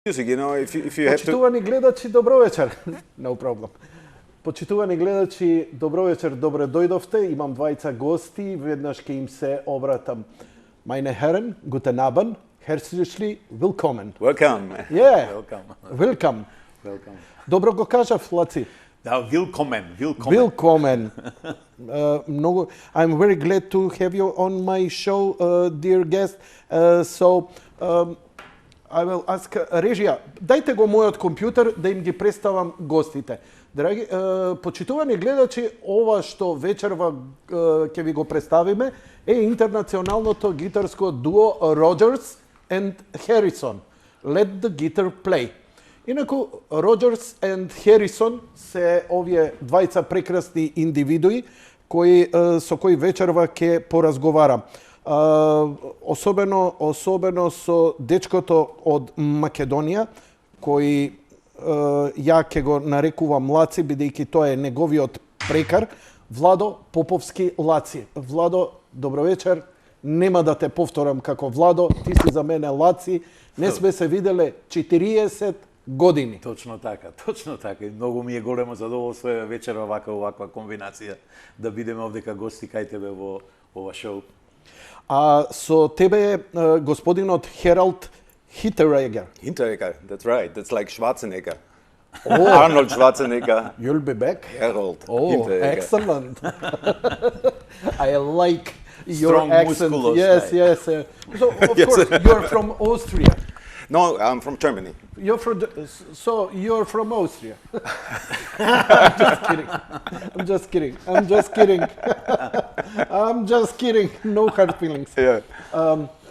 music, you know, if you have to... Почитувани гледачи, добро вечер. No problem. Почитувани гледачи, добро вечер, добре дојдовте. Имам двајца гости, веднаш ќе им се обратам. Meine Herren, guten Abend, herzlich willkommen. Welcome. Yeah, Welcome. welcome. Welcome. Добро го кажав, LACi. Да, willkommen. Willkommen. Много, I'm very glad to have you on my show, dear guest. I will ask режија, дајте го мојот компјутер да им ги представам гостите. Драги, почитувани гледачи, ова што вечерва ќе ви го представиме е интернационалното гитарско дуо Rogers and Harisson. Let the guitar play. Инаку, Rogers and Harisson се овие двајца прекрасни индивидуи со кои вечерва ќе поразговарам. Особено со дечкото од Македонија, кој ја ќе го нарекувам LACi, бидејќи тоа е неговиот прекар, Владо Поповски LACi. Владо, добро вечер. Нема да те повторам како Владо, ти си за мене LACi. Не сме се виделе 40 години. Точно така. И многу ми е големо задоволство вечера ваква комбинација да бидеме овдека гости кај тебе во ова шоу. А со тебе е господинот Harald Hinteregger. Hinteregger, that's right. That's like Schwarzenegger. Oh. Arnold Schwarzenegger. You'll be back? Harald Hinteregger. Excellent. I like your Strong, accent. muscular Yes. So, of course, you're from Austria. No, I'm from Germany. You're from Austria. I'm just kidding. No hard feelings. Yeah.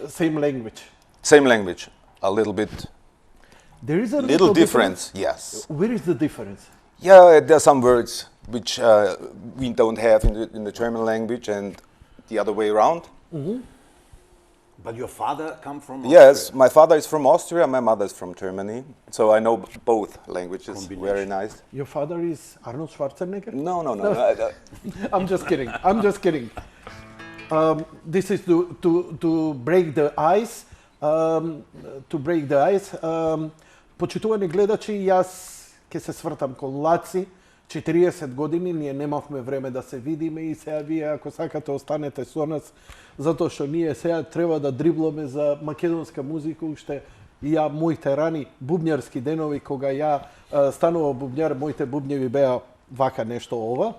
Same language. Same language. A little bit. There is a Little difference, yes. Where is the difference? Yeah, there are some words which we don't have in the German language and the other way around. Mm-hmm. But your father come from Yes, Austria? my father is from Austria, my mother is from Germany. So I know both languages. Combination. Very nice. Your father is Arnold Schwarzenegger? No. I'm just kidding. This is to break the ice. Почитувани гледачи, јас ќе се свртам кон LACi. 40 години, ние немавме време да се видиме и сега вие, ако сакате, останете со нас, затоа што ние сега треба да дрибламе за македонска музика, уште и ја, моите рани бубњарски денови, кога ја станува бубњар, моите бубњеви беа вака нешто ова.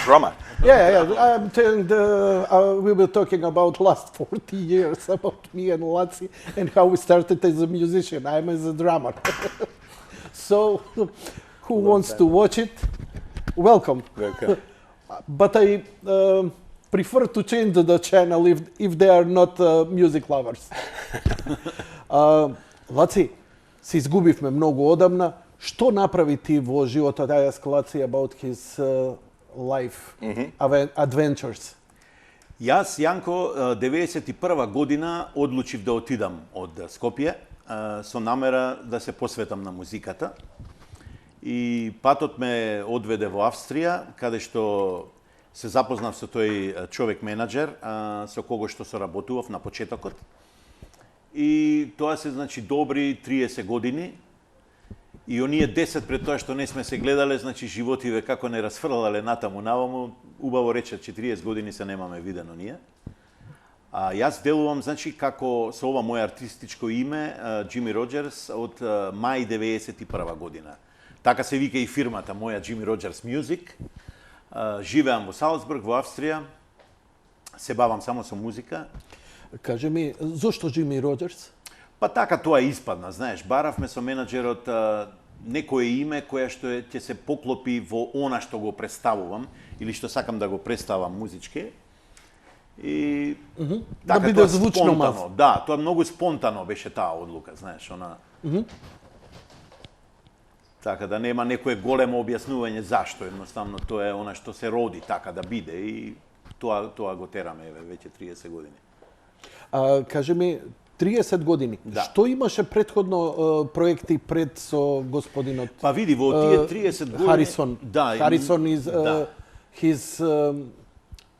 Drummer. Yeah, I'm telling we were talking about last 40 years, about me and LACi, and how we started as a musician. I'm as a drummer. So, who wants to watch it? Welcome. But I prefer to change the channel if they are not music lovers. LACi, се изгубивме многу одамна. Што направи ти во животот? I asked LACi about his life adventures. Јас, Janko, 91 година одлучив да отидам од Скопје со намера да се посветам на музиката. И патот ме одведе во Австрија, каде што се запознав со тој човек-менаџер, со кого што соработував на почетокот. И тоа се, значи, добри 30 години. И оние 10 пред тоа што не сме се гледале, значи, животиве како не расфрлале натаму-наваму, убаво рече, 40 години се немаме видено ние. А јас делувам, значи, како со ова моје артистичко име, Јими Роџерс, од мај 91 година. Така се вика и фирмата моја, Јими Роџерс Music. Живеам во Салцбург, во Австрија. Се бавам само со музика. Кажи ми, зошто Јими Роџерс? Па така тоа испадна, знаеш, баравме со менаџерот некое име кое што ќе се поклопи во она што го представувам или што сакам да го представам музички. И така, да биде звучно мас. Да, тоа многу спонтано беше таа одлука, знаеш, она. Така да нема некое големо објаснување зашто, едноставно тоа е она што се роди така да биде и тоа го тераме веќе 30 години. Кажи ми, 30 години. Да. Што имаше предходно проекти пред со господинот? Па види, во тие 30 години... Harisson. Да. Harisson is his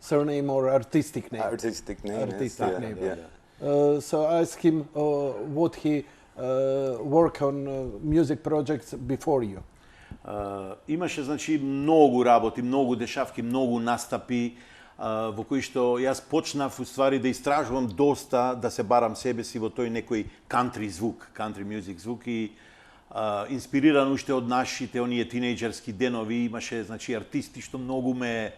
surname or artistic name. Artistic name. Artistic name. Yeah. So I asked him, would he work on music projects before you? Имаше, значи, многу работи, многу дешавки, многу настапи, во кои што јас почнав, уствари, да истражувам доста, да се барам себе си во тој некој кантри звук, кантри мюзик звук и инспириран уште од нашите оние тинејџерски денови, имаше, значи, артисти што многу ме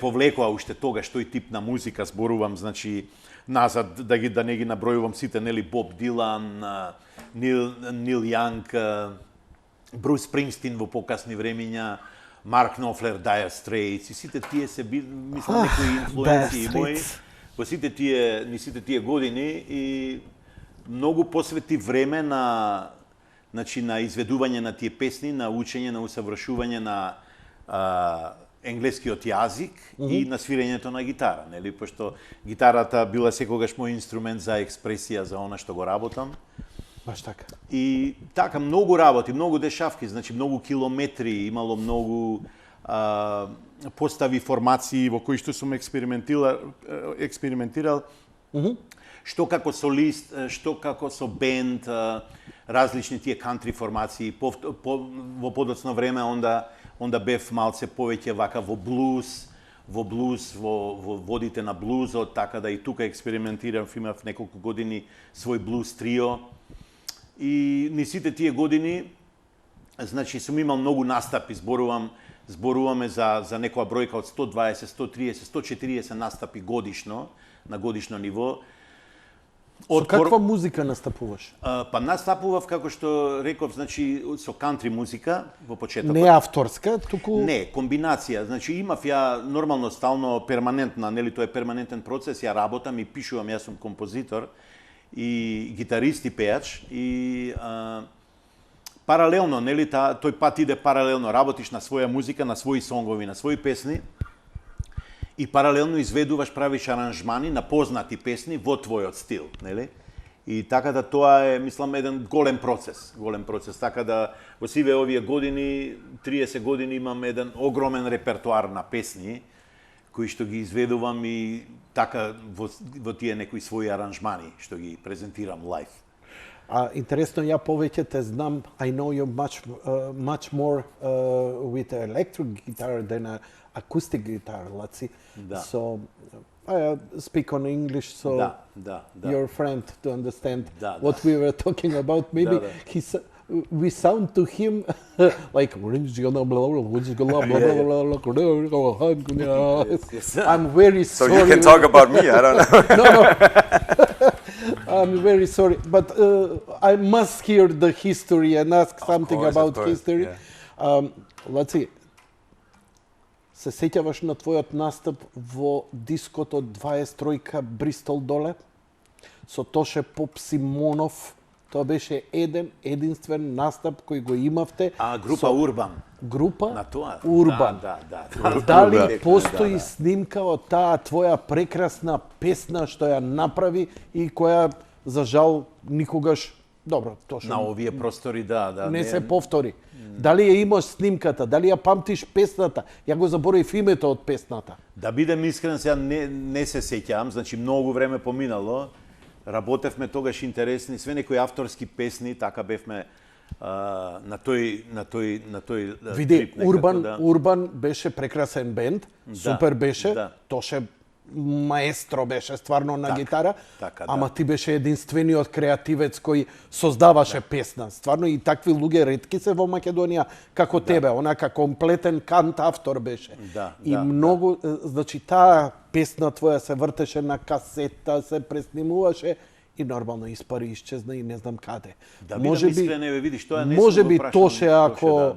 повлекоа уште тогаш тој тип на музика, зборувам, значи, назад, да не ги набројувам сите, нели, Боб Дилан, Нил Јанг, Брус Спрингстин во покасни времиња, Марк Нофлер, Dire Straits, и сите тие се, мислам, некои инфлуенции мои во сите тие години и многу посвети време на, значи, на изведување на тие песни, на учење, на усавршување на енглескиот јазик и на свирењето на гитара, нели, пошто гитарата била секогаш мој инструмент за експресија за она што го работам. Баш така. И така, многу работи, многу дешавки, значи многу километри, имало многу постави формации во кои што сум експериментирал, што како солист, што како со бенд, различни тие кантри формации, во подоцно време онда бев малце повеќе вака во блуз, во водите на блузот, така да и тука експериментирам, имав неколку години свој блуз трио. И ни сите тие години, значи, сум имал многу настапи, зборуваме за некоја бројка од 120, 130, 140 настапи годишно, на годишно ниво. Со каква музика настапуваш? Па настапував, како што реков, значи, со кантри музика во почетокот. Не авторска, туку... Не, комбинација. Значи, имав ја нормално, стално, перманентна, нели, тоа е перманентен процес, ја работам и пишувам, јас сум композитор и гитарист и пејач и паралелно, нели, тој пат иде паралелно, работиш на своја музика, на своји сонгови, на своји песни и паралелно изведуваш, правиш аранжмани на познати песни во твојот стил, нели? И така да тоа е, мислам, еден голем процес, така да во сиве овие години, 30 години имам еден огромен репертуар на песни кои што ги изведувам и така во тие некои своји аранжмани што ги презентирам лайв. Интересно, ја повеќе те знам, I know you much more with electric guitar than acoustic guitar, LACi. Da. So I speak on English, so Da. your friend to understand Da. what we were talking about. Maybe Da. we sound to him like Yes. I'm very So sorry. you can talk about me, I don't know. No. I'm very sorry, but I must hear the history and ask something course, about of course, history. yeah. LACi, се сеќаваш на твојот настап во диското 23 Бристол доле со Тоше Поп Симонов? Тоа беше единствен настап кој го имавте. Група Урбан. Група На тоа? Урбан. Да. Дали постои снимка од таа твоја прекрасна песна што ја направи и која, за жал, никогаш, добро, Тоше, На овие простори, да. не се повтори. Дали ја имаш снимката, дали ја памтиш песната? Ја го заборав името од песната. Да бидем искрен, сега не се сеќавам, значи многу време поминало. Работевме тогаш интересни, све некои авторски песни, така бевме на тој Види, трип некако, Урбан беше прекрасен бенд, супер беше, да. Тоше маестро беше стварно на гитара, така, ама ти беше единствениот креативец кој создаваше песна. Стварно и такви луѓе ретки се во Македонија како тебе, онака комплетен кант автор беше. И многу, значи таа песна твоја се вртеше на касета, се преснимуваше и нормално испари, исчезна и не знам каде. Да бидам искрен, еве видиш, тоа не може сум би го прашал Тоше,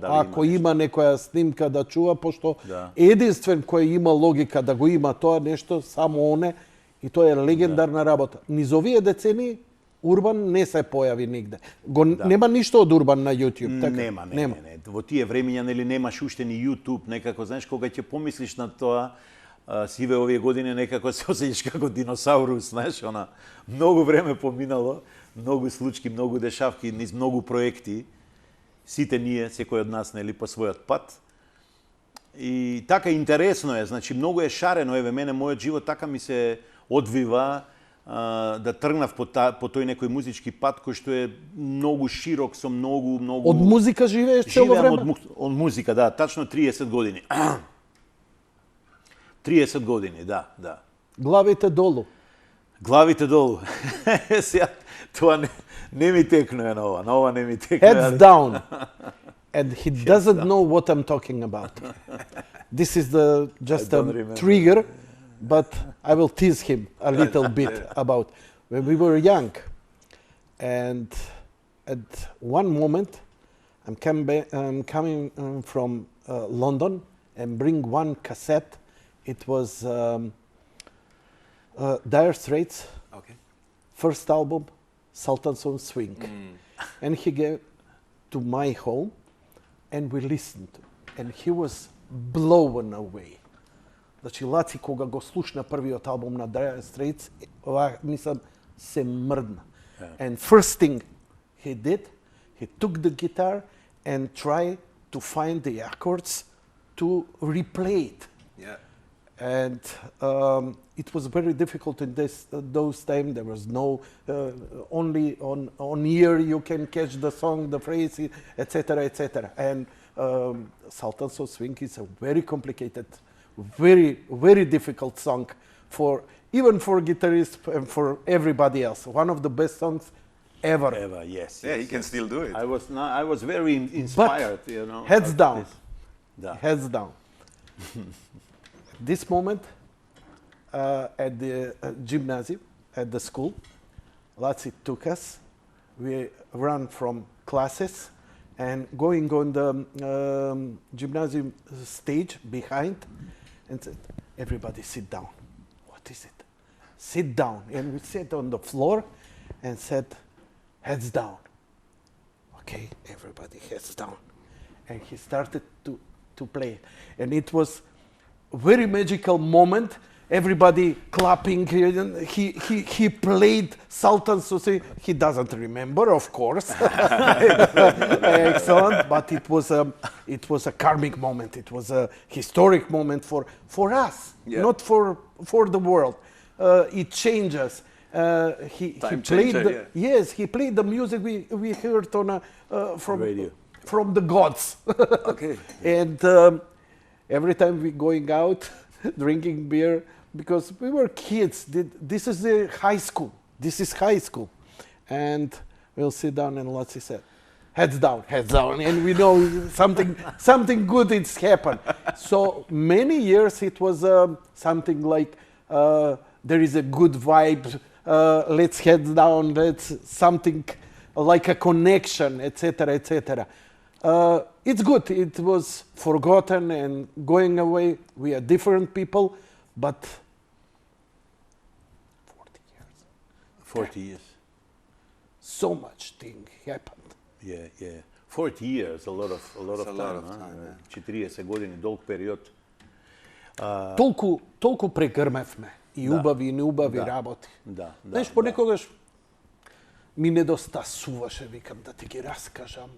ако има има некоја снимка да чува, пошто единствен кој има логика да го има тоа нешто, само оне, и тоа е легендарна работа. Низ овие децени Урбан не се појави нигде. Нема ништо од Урбан на YouTube, така? Нема. Во тие времиња, нели, немаш уште ни YouTube, некако, знаеш, кога ќе помислиш на тоа, сиве овие години некако се осеќаш како диносаурус, знаеш, она многу време поминало, многу случки, многу дешавки, низ многу проекти. Сите ние, секој од нас, нели, по својот пат. И така интересно е, значи многу е шарено, еве мене мојот живот така ми се одвива, да тргнав по тој некој музички пат кој што е многу широк, со многу... Од музика живееш цело време? Живеам од музика, да, тачно 30 години. 30 години, да. Главите долу. Главите долу. Сега, тоа не ми текнува на ова не ми текнува. Heads down. And he doesn't know what I'm talking about. This is just a trigger, but I will tease him a little bit about when we were young. And at one moment, I'm coming from London and bring one cassette. It was Dire Straits, first album, Sultan's on Swing. And he came to my home and we listened. And he was blown away. Значи, LACi, кога го слушна првиот албум на Dire Straits, мислам, се мрдна. And first thing he did, he took the guitar and tried to find the accords to replay it. Yeah. And it was very difficult in those times. There was no, only on ear you can catch the song, the phrase, etc., etc. And Sultan's on Swing is a very complicated, very, very difficult song even for guitarists and for everybody else. One of the best songs ever. Ever, yes. Yeah, he can still do it. I was very inspired, but you know. Heads down. Heads down. This moment at the gymnasium, at the school, LACi took us. We ran from classes and going on the gymnasium stage behind and said, everybody sit down. What is it? Sit down. And we sat on the floor and said, heads down. Okay, everybody heads down. And he started to play. And it was a very magical moment. Everybody clapping. He played Sultan's on Swing. He doesn't remember, of course. Excellent. But it was a karmic moment. It was a historic moment for us, not for the world. It changes. He played yes, he played the music we heard on from radio. From the gods. Okay. And every time we going out drinking beer, because we were kids. This is the high school. This is high school, and we'll sit down and LACi said, heads down, and we know something good is happened. So many years it was something like there is a good vibe. Let's head down. Let's something like a connection, etc., etc. It's good. It was forgotten and going away. We are different people, but 40 years. So much thing happened. Yeah. 40 years, a lot of time. 40 години, долг период. Толку прегрмевме и убави и неубави работи. Знаеш, понекогаш ми недостасуваше, викам да ти ги раскажам.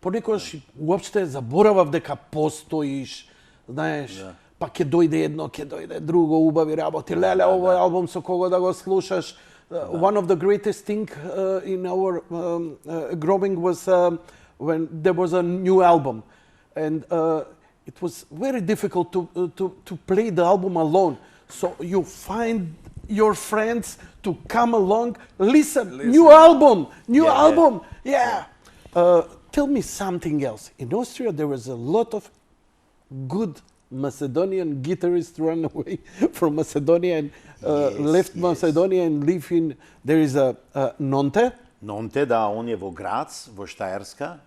Понекогаш уопште заборавав дека постоиш, знаеш, па ќе дојде едно, ќе дојде друго, убави работи. Леле, овој албум со кого да го слушаш. One of the greatest thing in our growing was when there was a new album, and it was very difficult to play the album alone. So you find your friends to come along, listen. New album. Yeah. Tell me something else. In Austria, there was a lot of good Macedonian guitarists run away from Macedonia and left Macedonia and live in. There is a Nonte. Nonte, да, он е во Грац, во Штаерска.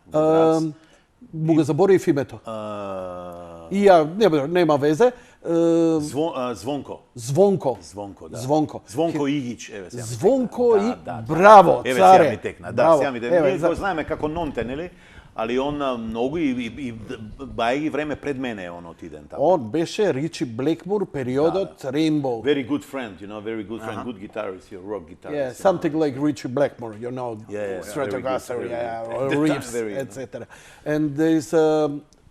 Му го заборив името. И ја нема везе. Звонко. Да. Звонко Игич, еве сега. Звонко и браво, царе. Еве сега ми текна. Да, сега ми текна. Ние го знаеме како Нонте, нели? Али он многу и бајги време пред мене он отиден таму. Он беше Ричи Блекмур периодот Rainbow. Very good friend, very good friend, good guitarist, rock guitarist. Yeah, something like Richie Blackmore, Stratocaster, or Reeves, etc. And there is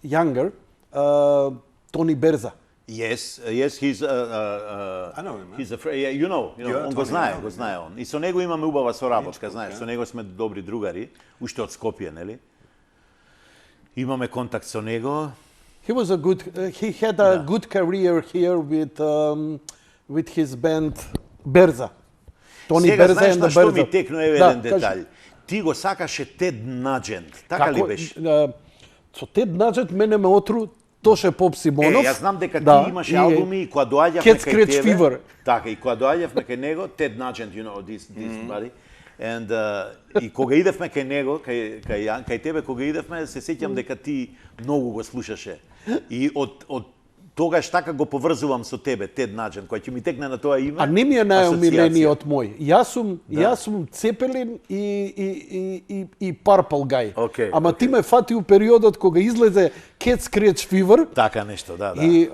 younger, Tony Berza. Yes, he's I know him, he's a yeah, you know, Yeah, on го Tony, знае он. И со него имаме убава соработка, знаеш, со него сме добри другари, уште од Скопје, нели? Имаме контакт со него. He was a good. He had a good career here with his band Berza. Tony Сега Berza знаеш and на the што ми Berza. текнува еден детаљ. Ти го сакаше Тед Наджент, така ли беше? Со Тед Наджент мене ме отру Тоше Поп Симонов. Јас знам дека ти имаше албуми и кога доаѓавме Cat кај Scratch тебе. Fever. Така, и кога доаѓавме кај него, Тед Наджент, this buddy. And и кога идевме кај него, кај тебе кога идевме, се сеќам дека ти многу го слушаше. И од тогаш така го поврзувам со тебе, Тед Наджент, кој ќе ми текне на тоа име. А не ми е најомилениот мој. Јас сум Цепелин и Purple Guy. Океј, Ама ти ме фати у периодот кога излезе Cat Scratch Fever. Така нешто, да. И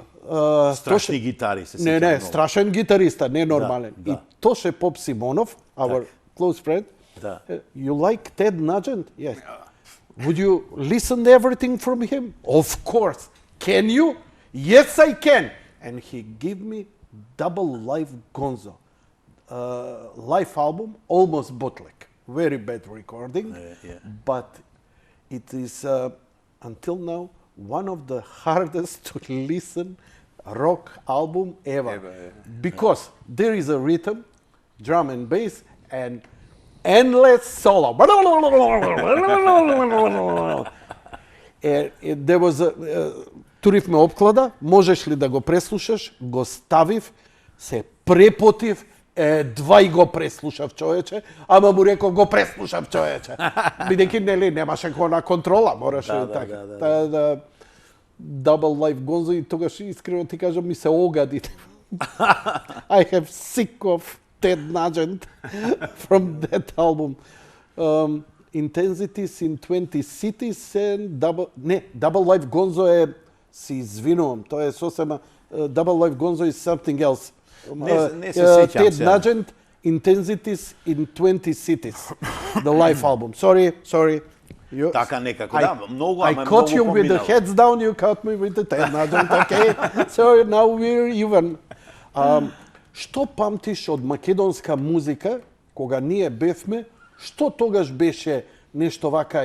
страшни гитари се сеќам. Не, страшен гитариста, не нормален. Да. И Тоше Поп Симонов, our close friend. Да. You like Ted Nugent? Yes. Would you listen to everything from him? Of course. Can you? Yes, I can. And he gave me double live Gonzo. Live album, almost bootleg. Very bad recording. Yeah. But it is, until now, one of the hardest to listen rock album ever. Because there is a rhythm, drum and bass, and endless solo. There was туривме опклада, можеш ли да го преслушаш? Го ставив, се препотив, едва и го преслушав човече, ама му реков го преслушав човече. Бидејќи нели немаше кона контрола, мораше така. Да. Double Live Gonzo и тогаш искрено ти кажам ми се огади. I have sick of Ted Nugent from that album. Intensities in 20 cities and Double Live Gonzo е, си извинувам, тоа е сосема, Double Live Gonzo is something else. Не се сеќам Ted Nugent, Intensities in 20 cities, the live album. Sorry. Така некако, да, многу, I ама caught you многу with the поминал. heads down, you caught me with the Ted Nugent, okay? So now we're even. Што памтиш од македонска музика, кога ние бевме, што тогаш беше нешто вака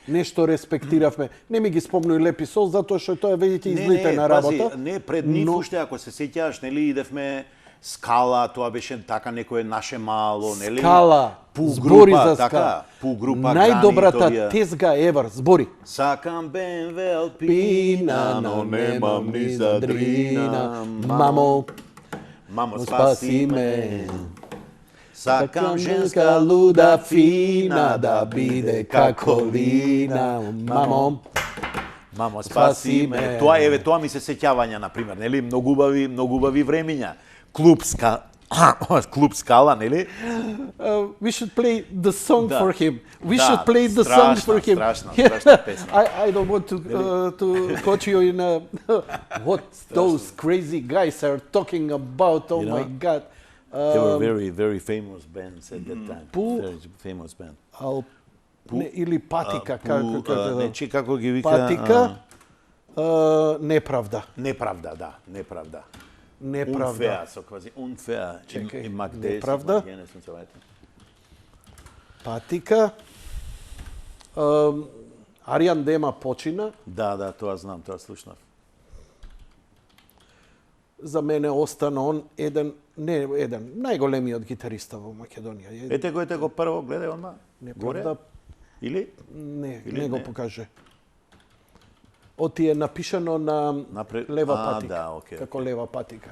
нешто респектиравме? Не ми ги спомнуј Лепи Сол, затоа што тоа веќе ќе излете на работа. Не, пред нив уште, ако се сеќаваш, нели, идевме Скала, тоа беше така некое наше мало, нели? Скала, збори за Скала. Пу група Најдобрата тезга евер, збори. Сакам БМВ Алпина, но немам ни за дрина. Мамо, спаси ме. Сакам женска луда фина да биде како Лина. Мамо, спаси ме. Тоа ми се сеќавања, на пример, нели, многу убави времиња. Клуб Скала, нели? We should play the song for him. We should play the song for him. Страшна песна. I don't want to coach you in what those crazy guys are talking about. Oh my God. They were very, very famous bands at that time. Very famous band. Или Патика, како ги вика? Патика, Неправда. Неправда, да, Неправда. Неправда. Unfair, so quasi unfair. Čekaj, im Magdes, Nepravda. Magdenes und so weiter. Патика. Аријан Дема почина. Да, тоа знам, тоа слушнав. За мене остана он еден најголемиот гитариста во Македонија. Ете го прво, гледај онма. Неправда. Или? Не го покаже. Оти е напишано на лева патика. Да, окей. Како лева патика.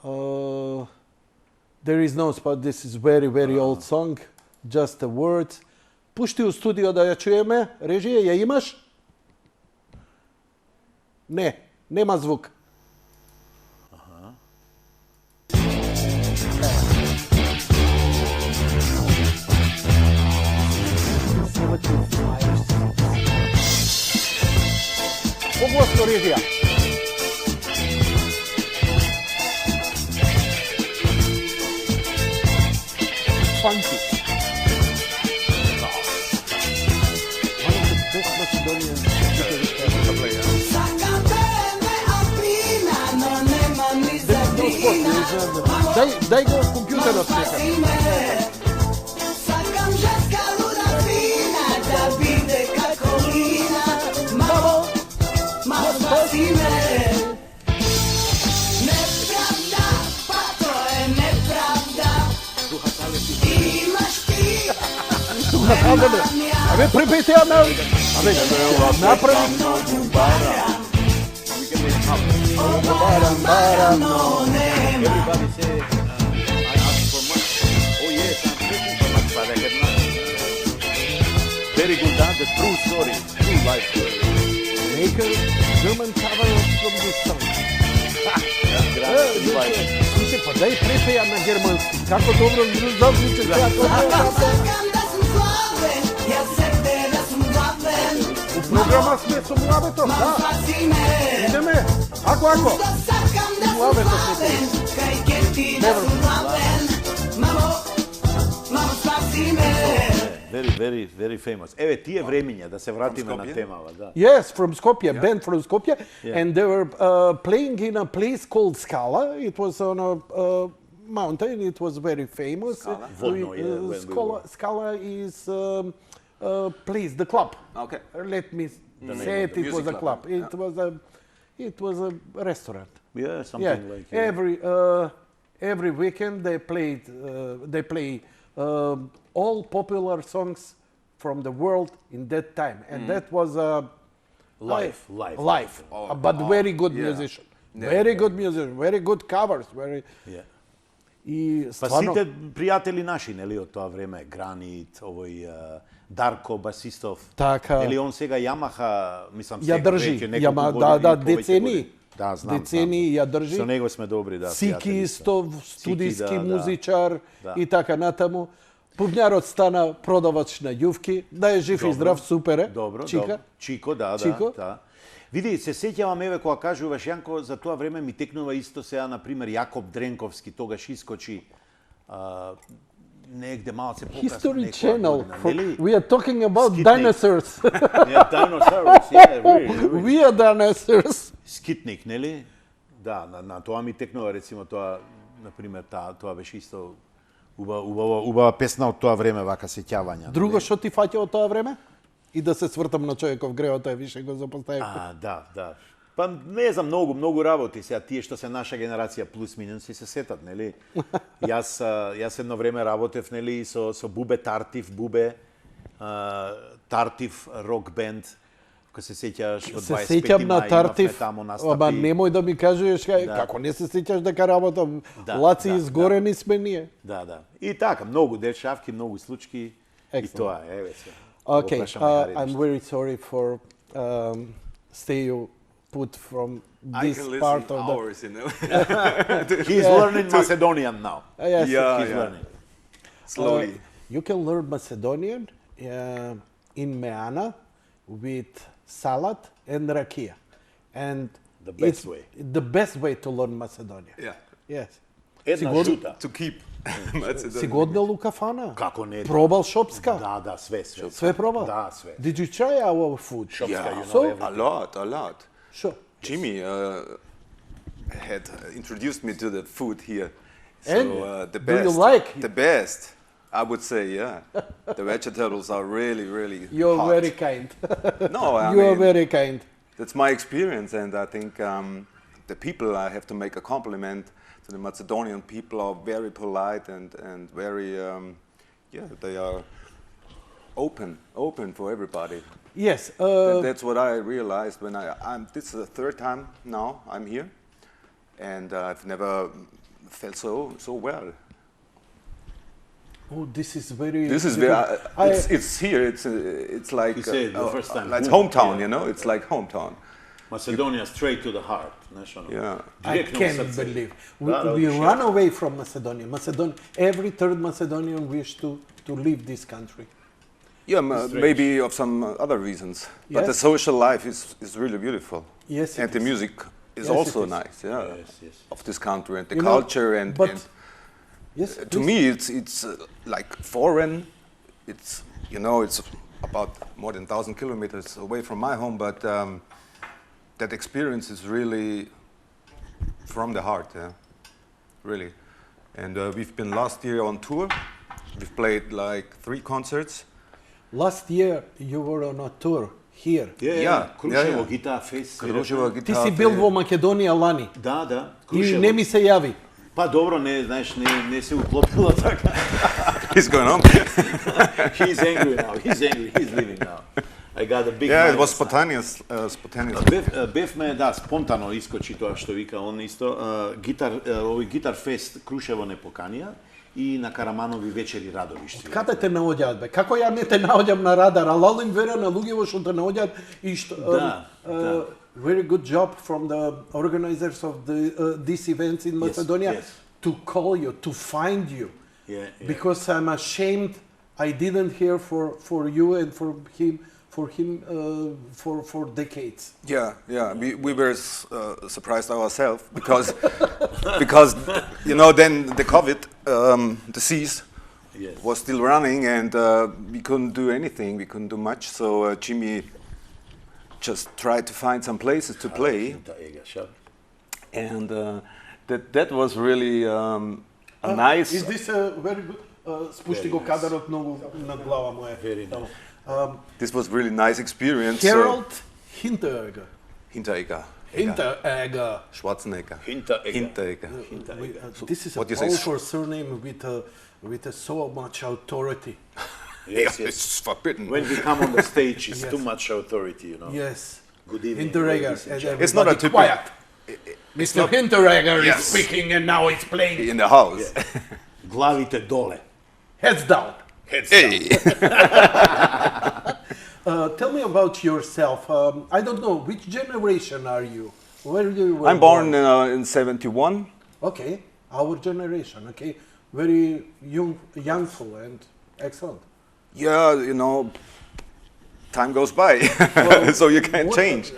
There is no spot. This is very old song. Just the words. Пушти у студио да ја чуеме. Режија, ја имаш? Не, нема звук. Погласно режија. Funky. One of the best Macedonian guitarists ever. Дай го компјутерот нека. Сакам женска луда фина, да биде како лина. Мамо, мамо спаси ме. Неправда, па то е неправда. Имаш ти. Абе, припејте ја на... Абе, направи... Барам, но не. Everybody say, I asked for much. Oh yes, I'm searching for much, but I have not. Very good, huh? The true story, true life story. Make a German cover from the song. Слушай, па дай препеја на германски. Како добро зазвучи сега тоа. Сакам да сум славен, јас септе да сум главен. У програма сме со муабето, Мамо да. спаси ме. Идеме. Ако. Сакам да сум главен, кај ке ти да сум главен. Мамо спаси ме. Very famous. Еве тие времиња да се вратиме на темава, да. Yes, from Skopje, band from Skopje, and they were playing in a place called Skala. It was on a mountain. It was very famous. Vodno, yeah, Skala is place, the club. Okay. Let me say it. It was a club. It was a restaurant. Yeah, something like Every weekend they play all popular songs from the world in that time, and that was live. But very good musician, very good covers, very. Yeah. И Па стварно, сите пријатели наши, нели, од тоа време, Гранит, овој Дарко басистов. Така. Нели он сега Ямаха, мислам, ја сега држи, веќе неколку години, да, повеќе децени. години. Да, знам. Децени ја држи. Со него сме добри, да. Сики пријатели исто, студиски да, музичар да. и така натаму. Пубњарот стана продавач на љувки, да е жив и здрав, супер е. Добро, Чика. добро. Чико, да, Чико. да. Види, се сеќавам, еве, кога кажуваш, Јанко, за тоа време ми текнува исто сега, например, Јакоп Дренковски, тогаш искочи негде малце покасно. History некоја Channel. година, нели? We are talking about Skitnik. dinosaurs. Yeah, dinosaurs, yeah, really. We are dinosaurs. Скитник, нели? Да, на тоа ми текнува, рецимо, тоа, например, тоа беше исто убава песна од тоа време, вака сеќавања. Друго што ти фаќа од тоа време? И да се свртам на човеков гревот, тоа више го запоставив. Да. Па не знам, многу работи сега, тие што се наша генерација плюс минус се сетат, нели? Јас едно време работев, нели, со Бубе Тартив, Тартив рок бенд, кој се сеќаш во 25 Се сеќам на мај Тартив, имавме таму настапи. ама немој да ми кажеш како не се сеќаш дека работам. Лаци изгорени сме ние. Да. И така, многу дешавки, многу случки и тоа, еве се. Okay, I'm very sorry for stay you put from I this can listen part of hours, you know. He's learning Macedonian now. Yes, He's learning. Slowly. you can learn Macedonian in Meana with salad and rakia, and The best it's way. the best way to learn Macedonian. Yeah. Yes. Една Сигурно- жута. To keep. Macedonia. Си годнел у кафана? Како не? Пробал шопска? Да, све. Све пробал? Да, све. Did you try our food? Shopska, Yeah, you know So- everything. a lot. Sure. Jimmy had introduced me to the food here. And The do best. you like it? The best, I would say, yeah. The vegetables are really You're hot. very kind. No, I You are mean, very kind. that's my experience, and I think the people, I have to make a compliment to the Macedonian people, are very polite and very, they are open for everybody. Yes. And that's what I realized when this is the third time now I'm here, and I've never felt so well. Oh, this is very. This is very. It's here. It's like You said the first time. It's Home, hometown. yeah. You know, it's like hometown. Macedonia straight to the heart, national. Yeah. I Direktno u can't srce. believe. Da, da, We više. run away from Macedonia. Every third Macedonian wish to leave this country. Yeah, Strange. maybe of some other reasons, but the Yes. social life is really beautiful. Yes, it and the is. music is Yes, also it is. nice. Yeah, Yes. of this country and the You know, culture and. but- and Yes. to please. me, it's like foreign. It's it's about more than 1,000 kilometers away from my home, but that experience is really from the heart. Yeah. really. And we've been last year on tour. We've played like 3 concerts. Last year you were on a tour here. Крушево гитар фест. Крушево Ти guitar си бил fest. во Македонија лани. Да, И Крушево. не ми се јави. Па добро, не, знаеш, не се уклопило така. He's going on. He's angry now. He's leaving now. I got a big Yeah, it minus was now. spontaneous. Spontaneous. Бевме, да, спонтано искочи тоа што вика он исто. Овој гитар фест Крушево не поканија и на Караманови вечери Радовишти. Каде те наоѓаат бе? Како ја не те наоѓам на радар, ала им вера на луѓето што те наоѓаат и што very good job from the organizers of these events in Macedonia yes. to call you, to find you. Yeah. Because I'm ashamed I didn't hear for you and for him for decades. Yeah. We were surprised ourselves because you know then the COVID disease was still running and we couldn't do anything. We couldn't do much. So Jimmy just tried to find some places to play, and that was really a nice. Is this a very good? Спушти го кадарот многу на глава моја. Very nice. This was really nice experience. Harald Hinteregger. Hinteregger. Hinteregger. Schwarzenegger. Hinteregger. This is a What do you say? powerful surname with so much authority. Yes. It's forbidden. When we come on the stage, it's too much authority, you know. Yes. Good evening. Hinteregger. ladies and gentlemen. It's not a Everybody typical- quiet. Mr. Hinteregger Yes. is speaking and now he's playing. In the house. Главите доле. Heads down. Hey. Tell me about yourself. I don't know, which generation are you? Where you were I'm born in 71. Okay, our generation. Okay, very youngful and excellent. Yeah, you know, time goes by, so you can't change.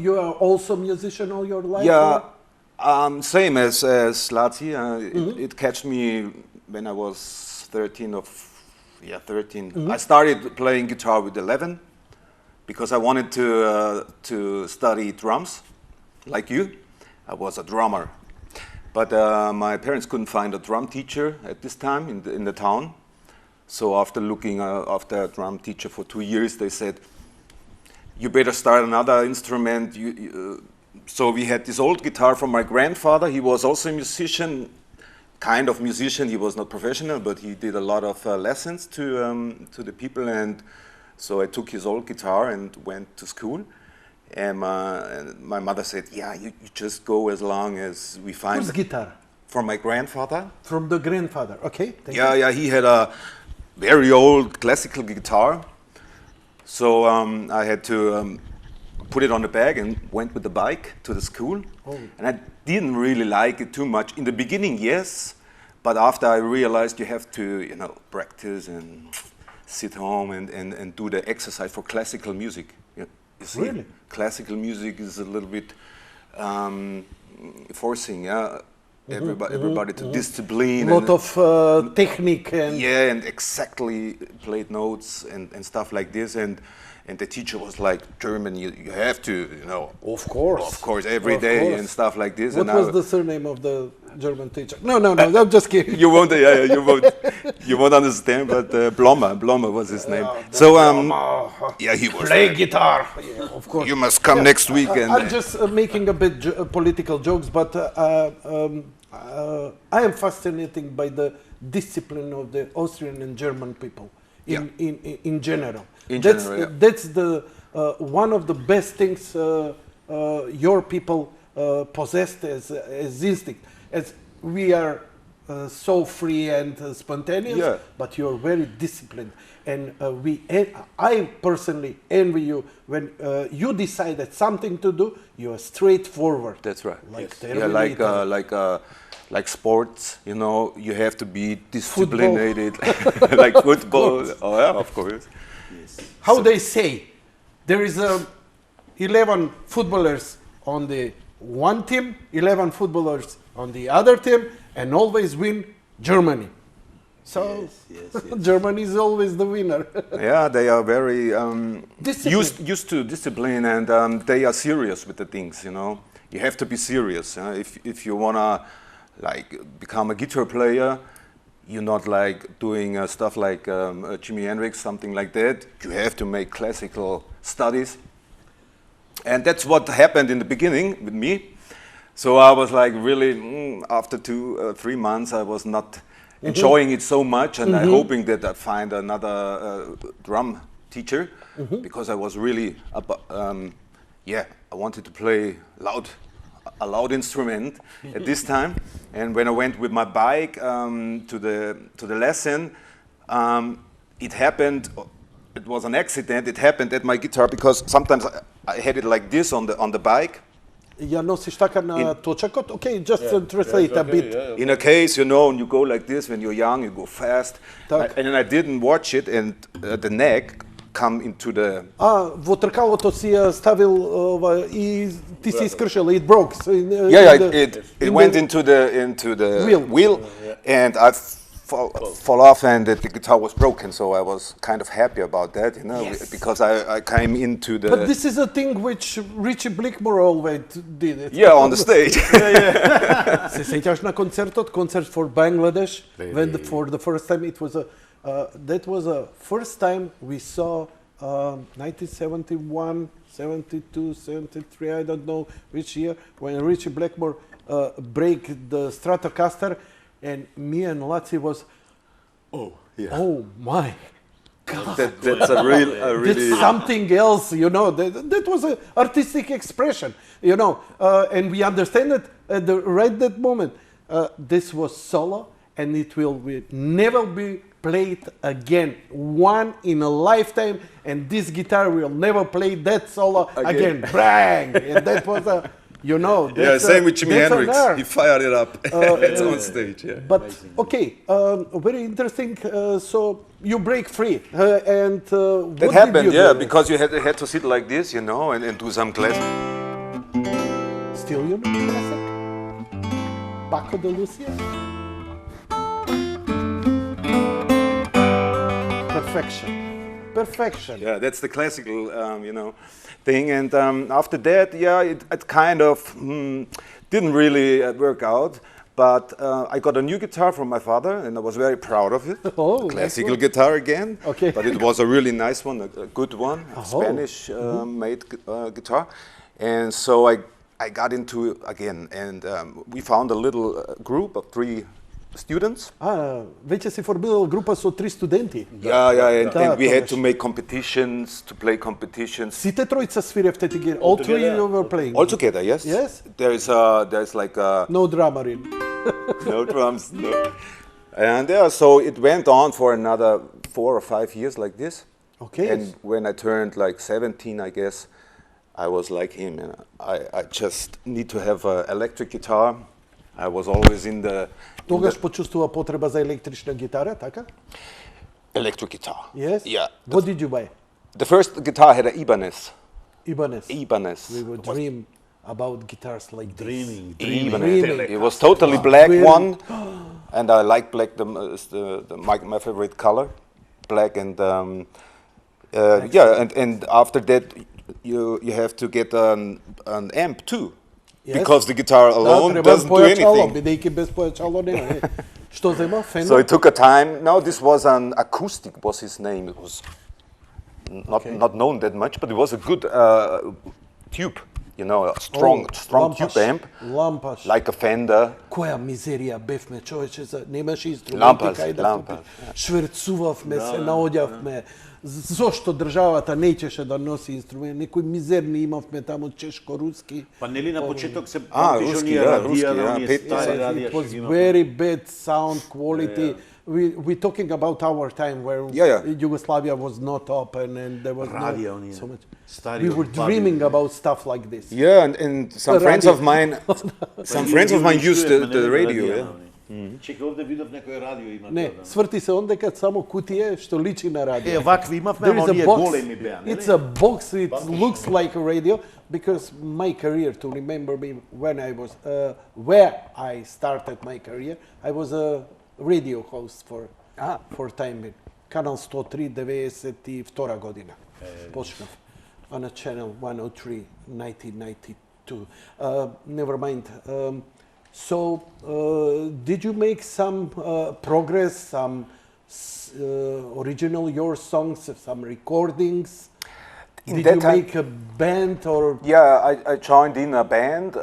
You are also musician all your life? Yeah, same as LACi. It catched me when I was 13 I started playing guitar with 11 because I wanted to study drums, like you. I was a drummer, but my parents couldn't find a drum teacher at this time in the town. So after looking after a drum teacher for 2 years, they said, "You better start another instrument." So we had this old guitar from my grandfather. He was also a musician. Kind of musician. He was not professional, but he did a lot of lessons to the people, and so I took his old guitar and went to school. And my mother said, "Yeah, you just go as long as we find." Whose guitar? From my grandfather. From the grandfather. Okay. Thank you. Yeah. He had a very old classical guitar, so I had to put it on the bag and went with the bike to the school. Oh. And I didn't really like it too much. In the beginning, yes, but after I realized you have to, practice and sit home and do the exercise for classical music. You see, Really? classical music is a little bit forcing, everybody to discipline. A lot of technique and And exactly played notes and stuff like this, and the teacher was like, "German, you have to, of course, every Of day course. and stuff like this." What and was the surname of the German teacher? No, I'm just kidding. you won't, you won't understand, but Blommer was his name. So he was. Play guitar. Yeah, of course. You must come next week, and I'm just making a bit political jokes, but I am fascinated by the discipline of the Austrian and German people in general. That's the one of the best things your people possessed as instinct. As we are so free and spontaneous, but you're very disciplined. And I personally envy you when you decide that something to do, you are straightforward. That's right. Like like sports, you have to be disciplined, like football. Oh yeah, of course. Yes. How they say, there is 11 footballers on the one team, 11 footballers on the other team, and always win Germany. So Yes. Germany is always the winner. Yeah, they are very Discipline. used to discipline, and they are serious with the things. You have to be serious if you wanna like become a guitar player, you're not like doing stuff like Jimi Hendrix, something like that. You have to make classical studies. And that's what happened in the beginning with me. So I was like really, after 2-3 months, I was not enjoying it so much, and I hoping that I find another drum teacher, because I was really, I wanted to play a loud instrument at this time. And when I went with my bike to the lesson, it happened. It was an accident. It happened at my guitar because sometimes I had it like this on the bike. Ja nosiš така на точакот? Okay, just translate a bit. In a case, you know, and you go like this when you're young, you go fast. And I didn't watch it, and the neck come into the... Во тркалото си ја ставил и ти си искршил, it broke. It went into the wheel, and I fall off, and the guitar was broken. So I was kind of happy about that, you know, because I came into the... But this is a thing which Richie Blackmore always did it. Yeah, on the stage. Се сеќаш на концертот, concert for Bangladesh, when for the first time it was that was a first time we saw 1971, 72, 73, I don't know which year, when Richie Blackmore break the Stratocaster, and me and LACi was, oh my God. That's a really... That's something else, you know. That was an artistic expression, you know, and we understand it at that moment. This was solo, and it will never be played again. One in a lifetime, and this guitar will never play that solo again. Bang! And that was a, you know. Same with Jimi Hendrix. He fired it up. It's on stage. Yeah. But okay, very interesting. So you break free, and what that happened, did you do? because you had to sit like this, you know, and do some class. Still you know classic? Paco de Lucia. Perfection. Yeah, that's the classical, you know, thing. And after that, it kind of didn't really work out. But I got a new guitar from my father, and I was very proud of it. Oh, classical guitar again. Okay. But it was a really nice one, a good one, a Spanish-made guitar. And so I got into it again, and we found a little group of 3 students. Веќе си формирал група со 3 студенти. And we had to make competitions, to play competitions. Сите тројца свиревте together. All 3 you were playing. All together, yes. Yes. There's like a... No drummer in. No drums, no. And so it went on for another 4 or 5 years like this. Okay. And when I turned like 17, I guess, I was like him. And I just need to have an electric guitar. I was always in the... Тогаш почувствува потреба за електрична гитара, така? Electric guitar. Yes? Yeah. What did you buy? The first guitar had an Ibanez. Ibanez. We would dream about guitars like this. Dreaming. It was totally black one, and I like black. My favorite color, black, and and after that you have to get an amp too. Yes. Because the guitar alone doesn't do anything. So it took a time. No, this was an acoustic, was his name. It was not known that much, but it was a good tube, you know, a strong tube amp. Лампаш. Like a Fender. Која мизерија бевме, човече, немаше инструменти кај да купи. Шверцувавме се, наоѓавме. Зошто државата неќеше да носи инструмент? Некои мизерни имавме таму чешко-руски. Па нели на почеток се руски, It was very bad sound quality. We're talking about our time where Yugoslavia was not open and there was no so much. We were dreaming about stuff like this. Yeah, and some friends of mine used the radio. Чека овде видов некој радио има. Не, сврти се ондека само кутие што личи на радио. Вакви имавме, ама оние големи беа. It's a box, it looks like a radio, because my career, to remember me when I was, where I started my career, I was a radio host for time being. Канал 103, 92 година. Почнав on a channel 103, 1992. Never mind. So, did you make some progress, some original your songs, some recordings? In Did that you time- make a band or? Yeah, I joined in a band.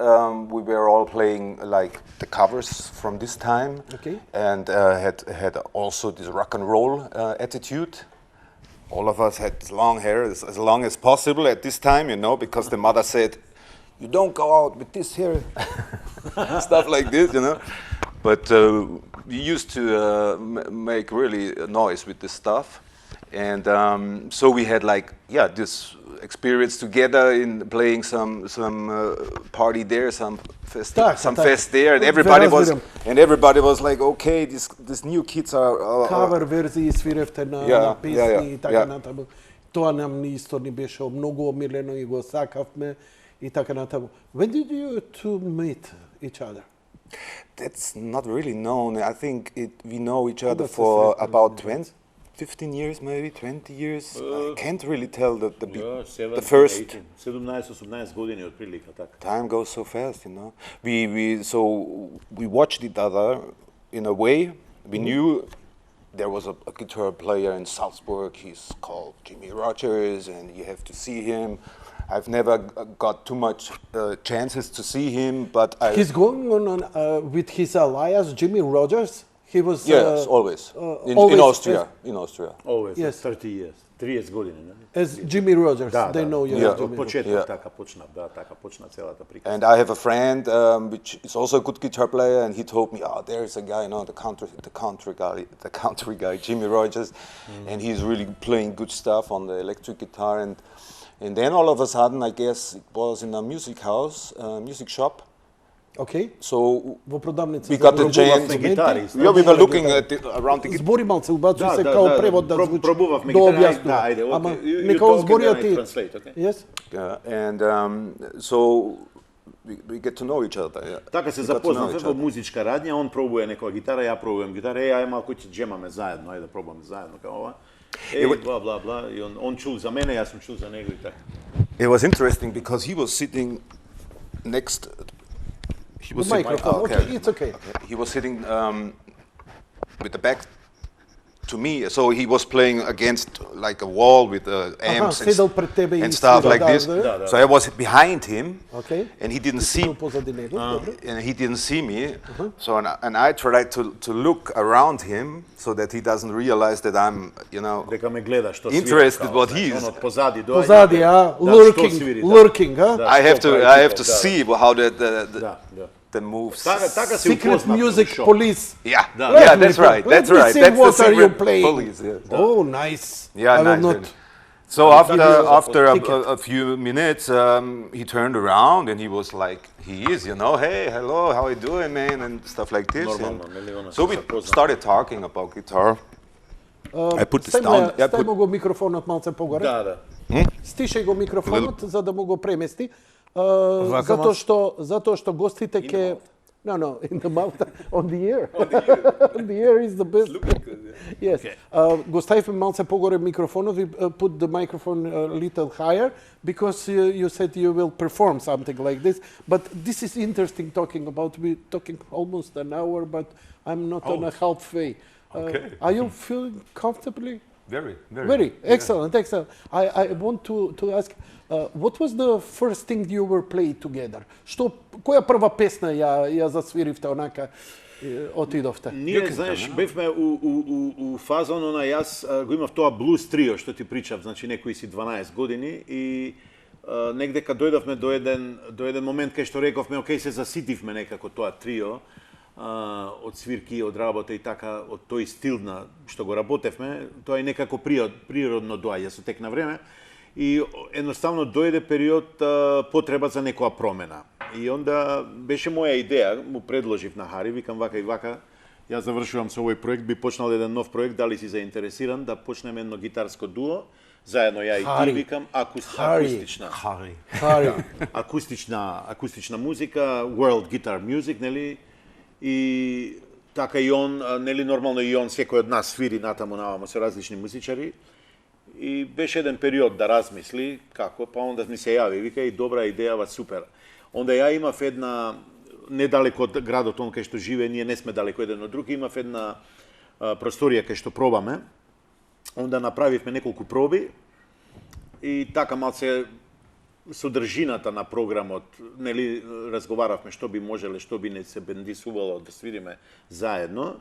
We were all playing like the covers from this time, Okay. and had also this rock and roll attitude. All of us had long hair, as long as possible at this time, you know, because the mother said, "You don't go out with this hair," stuff like this, you know. But we used to make really noise with this stuff. And so we had like, yeah, this experience together in playing some party there, some fest there, and everybody was like, okay, these new kids are Cover verziji svirevte na, Yeah, na pesni yeah, i така yeah. натаму. Тоа нам isto ни беше многу омилено и го сакавме и така натаму. When did you two meet each other? That's not really known. I think we know each other That's for a about 15 years, maybe 20 years. I can't really tell the Yeah, first 17-18 години отприлика така. time goes so fast, you know. We watched each other in a way. We knew there was a guitar player in Salzburg. He's called Jimmy Rogers, and you have to see him. I've never got too much chances to see him, but He's going on with his alias, Jimmy Rogers. He was yes, always in always Austria. In Austria. Always, Yes. 30 years. 30 години, нали? as Jimmy Rogers. They know you Yeah. as Jimmy. Од почеток Yeah. така почна, да, така почна целата приказка. And I have a friend which is also a good guitar player, and he told me, "Oh, there's a guy, the country guy, Jimmy Rogers, and he's really playing good stuff on the electric guitar." And then all of a sudden, I guess it was in a music shop. Okay. So Во продавница. we got the chance. гитари. Yeah, we were looking around the guitar. Збори малце, убацу се Да, као да, превод да звучи. пробувавме Да гитара, објаснува. да, ајде, Ама okay. You нека talk and зборија then I ти. translate, okay? Yes. Yeah, and so we get to know each other. Yeah. Така се We got to know запознавме each во other. музичка радња, он пробува некоја гитара, ја пробувам гитара, ај малку ќе джемаме заедно, ајде да пробаме заедно као ова. Бла бла бла, и он чул за мене, јас сум чул за него и така. It was interesting because he was sitting next. He was The sitting. microphone. Okay, it's okay. He was sitting with the back to me, so he was playing against like a wall with amps седел пред тебе и and stuff свира, like да, this. да. So I was behind him, Okay. and he didn't see. Бил позади него. Добро. And he didn't see me, so and I tried to look around him so that he doesn't realize that I'm, you know, Дека ме гледа што свирам. Interested као, what значи, he is. он од позади доаѓа. Позади, а? Да, што Lurking, свири, да. lurking, а? Да, I have што to прави I have to типов, да. see how Да, да. the moves. Така се Secret упознавме во music шоп. police. Yeah, Да. yeah, Let me that's play. right. Let That's me right. see That's what the are you secret playing. police. Yeah. Oh, nice. Yeah, I will nice. not. So after Take it. a few minutes, he turned around and he was like, he is, you know, hey, hello, how you doing, man, and stuff like this. Нормално, And нели, она so we се запозна. started talking about guitar. I put this down. I Стави put, му го микрофонот малце погоре. Да, да. Стишај го микрофонот за да му го премести. Вака Затоа што гостите ќе No, in the mouth, on the ear. On the ear is the best. Yes. Го ставивме малце погоре микрофонот. We put the microphone a little higher because you said you will perform something like this. But this is interesting talking about. We're talking almost an hour, but I'm not on a halfway. Okay. Are you feeling comfortably? very. Excellent. I want to ask, what was the first thing you were playing together? Која прва песна ја засвиривте онака отидовте? Ние, знаеш, бевме у фазон, јас го имав тоа блуз трио што ти причав, значи некои си 12 години и негде кога дојдовме до еден момент кај што рековме, окей, се заситивме некако тоа трио, од свирки, од работа и така, од тој стил на што го работевме, тоа и некако природно доаѓа со тек на време. И едноставно дојде период потреба за некоја промена. И онда беше моја идеја, му предложив на Хари, викам вака и вака, јас завршувам со овој проект, би почнал еден нов проект, дали си заинтересиран да почнеме едно гитарско дуо, заедно ја и Хари. ти, викам, Хари. акустична музика, world guitar music, нели? И така и он, нели нормално и он секој од нас свири натаму навамо со различни музичари. И беше еден период да размисли како, па онда ми се јави, вика и добра идеја, супер. Онда ја имав една недалеко од градот он кај што живее, ние не сме далеко еден од друг, имав една просторија кај што пробаме. Онда направивме неколку проби и така малце содржината на програмот, нели, разговаравме што би можеле, што би не се бендисувало да свириме заедно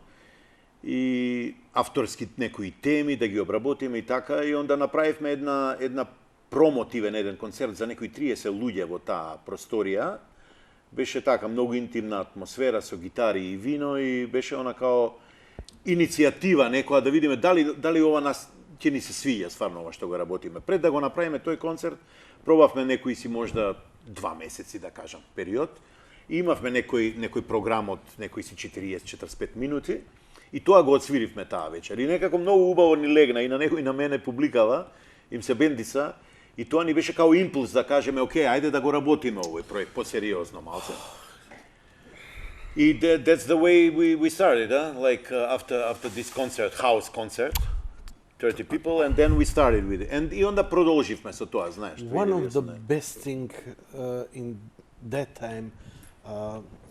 и авторски некои теми да ги обработиме и така, и онда направивме една промотивен еден концерт за некои 30 луѓе во таа просторија. Беше така многу интимна атмосфера со гитари и вино и беше она као иницијатива некоја да видиме дали ова нас ќе ни се свиѓа стварно ова што го работиме. Пред да го направиме тој концерт, пробавме некои си можда 2 месеци да кажам период. И имавме некој програм од некои си 40-45 минути и тоа го отсвиривме таа вечер. И некако многу убаво ни легна и на него и на мене публикава, им се бендиса. И тоа ни беше као импулс да кажеме, окей, ајде да го работиме овој проект посериозно малце. И that's the way we started, like after this concert, house concert, 30 people, and then we started with it. And и onda продолживме со тоа, знаеш. One of the best thing in that time,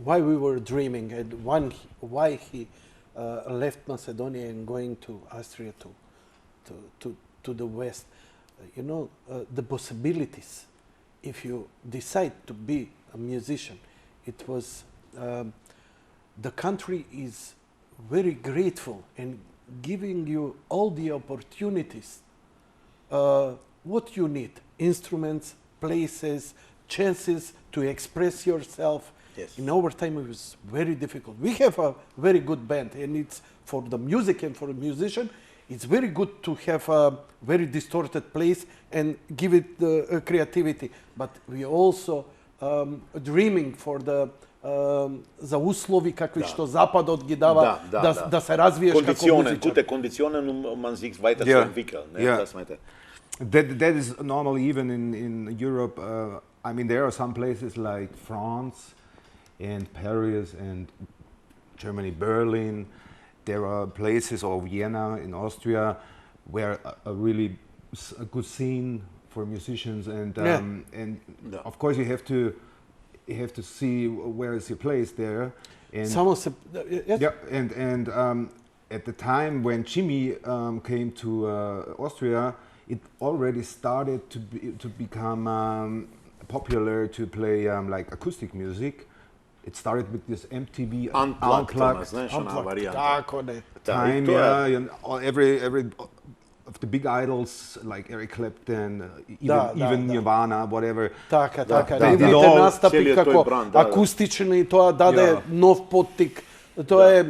why we were dreaming and why he left Macedonia and going to Austria to the west. You know, the possibilities, if you decide to be a musician, it was, the country is very grateful and giving you all the opportunities, what you need, instruments, places, chances to express yourself. Yes. In our time it was very difficult. We have a very good band and it's for the music and for the musician, it's very good to have a very distorted place and give it the creativity. But we also dreaming for the за услови какви што Западот ги дава да се развиеш како музичар. Gute Konditionen, man sich weiterzuentwickeln. That is normally even in Europe. I mean, there are some places like France and Paris and Germany, Berlin. There are places, or Vienna in Austria, where a really a good scene for musicians, and of course you have to see where is your place there. And at the time when Jimmy came to Austria, it already started to become popular to play like acoustic music. It started with this MTV unplugged time, and every of the big idols like Eric Clapton, even Nirvana, whatever. Така, неговите настапи како акустични, тоа даде нов поттик. Тоа е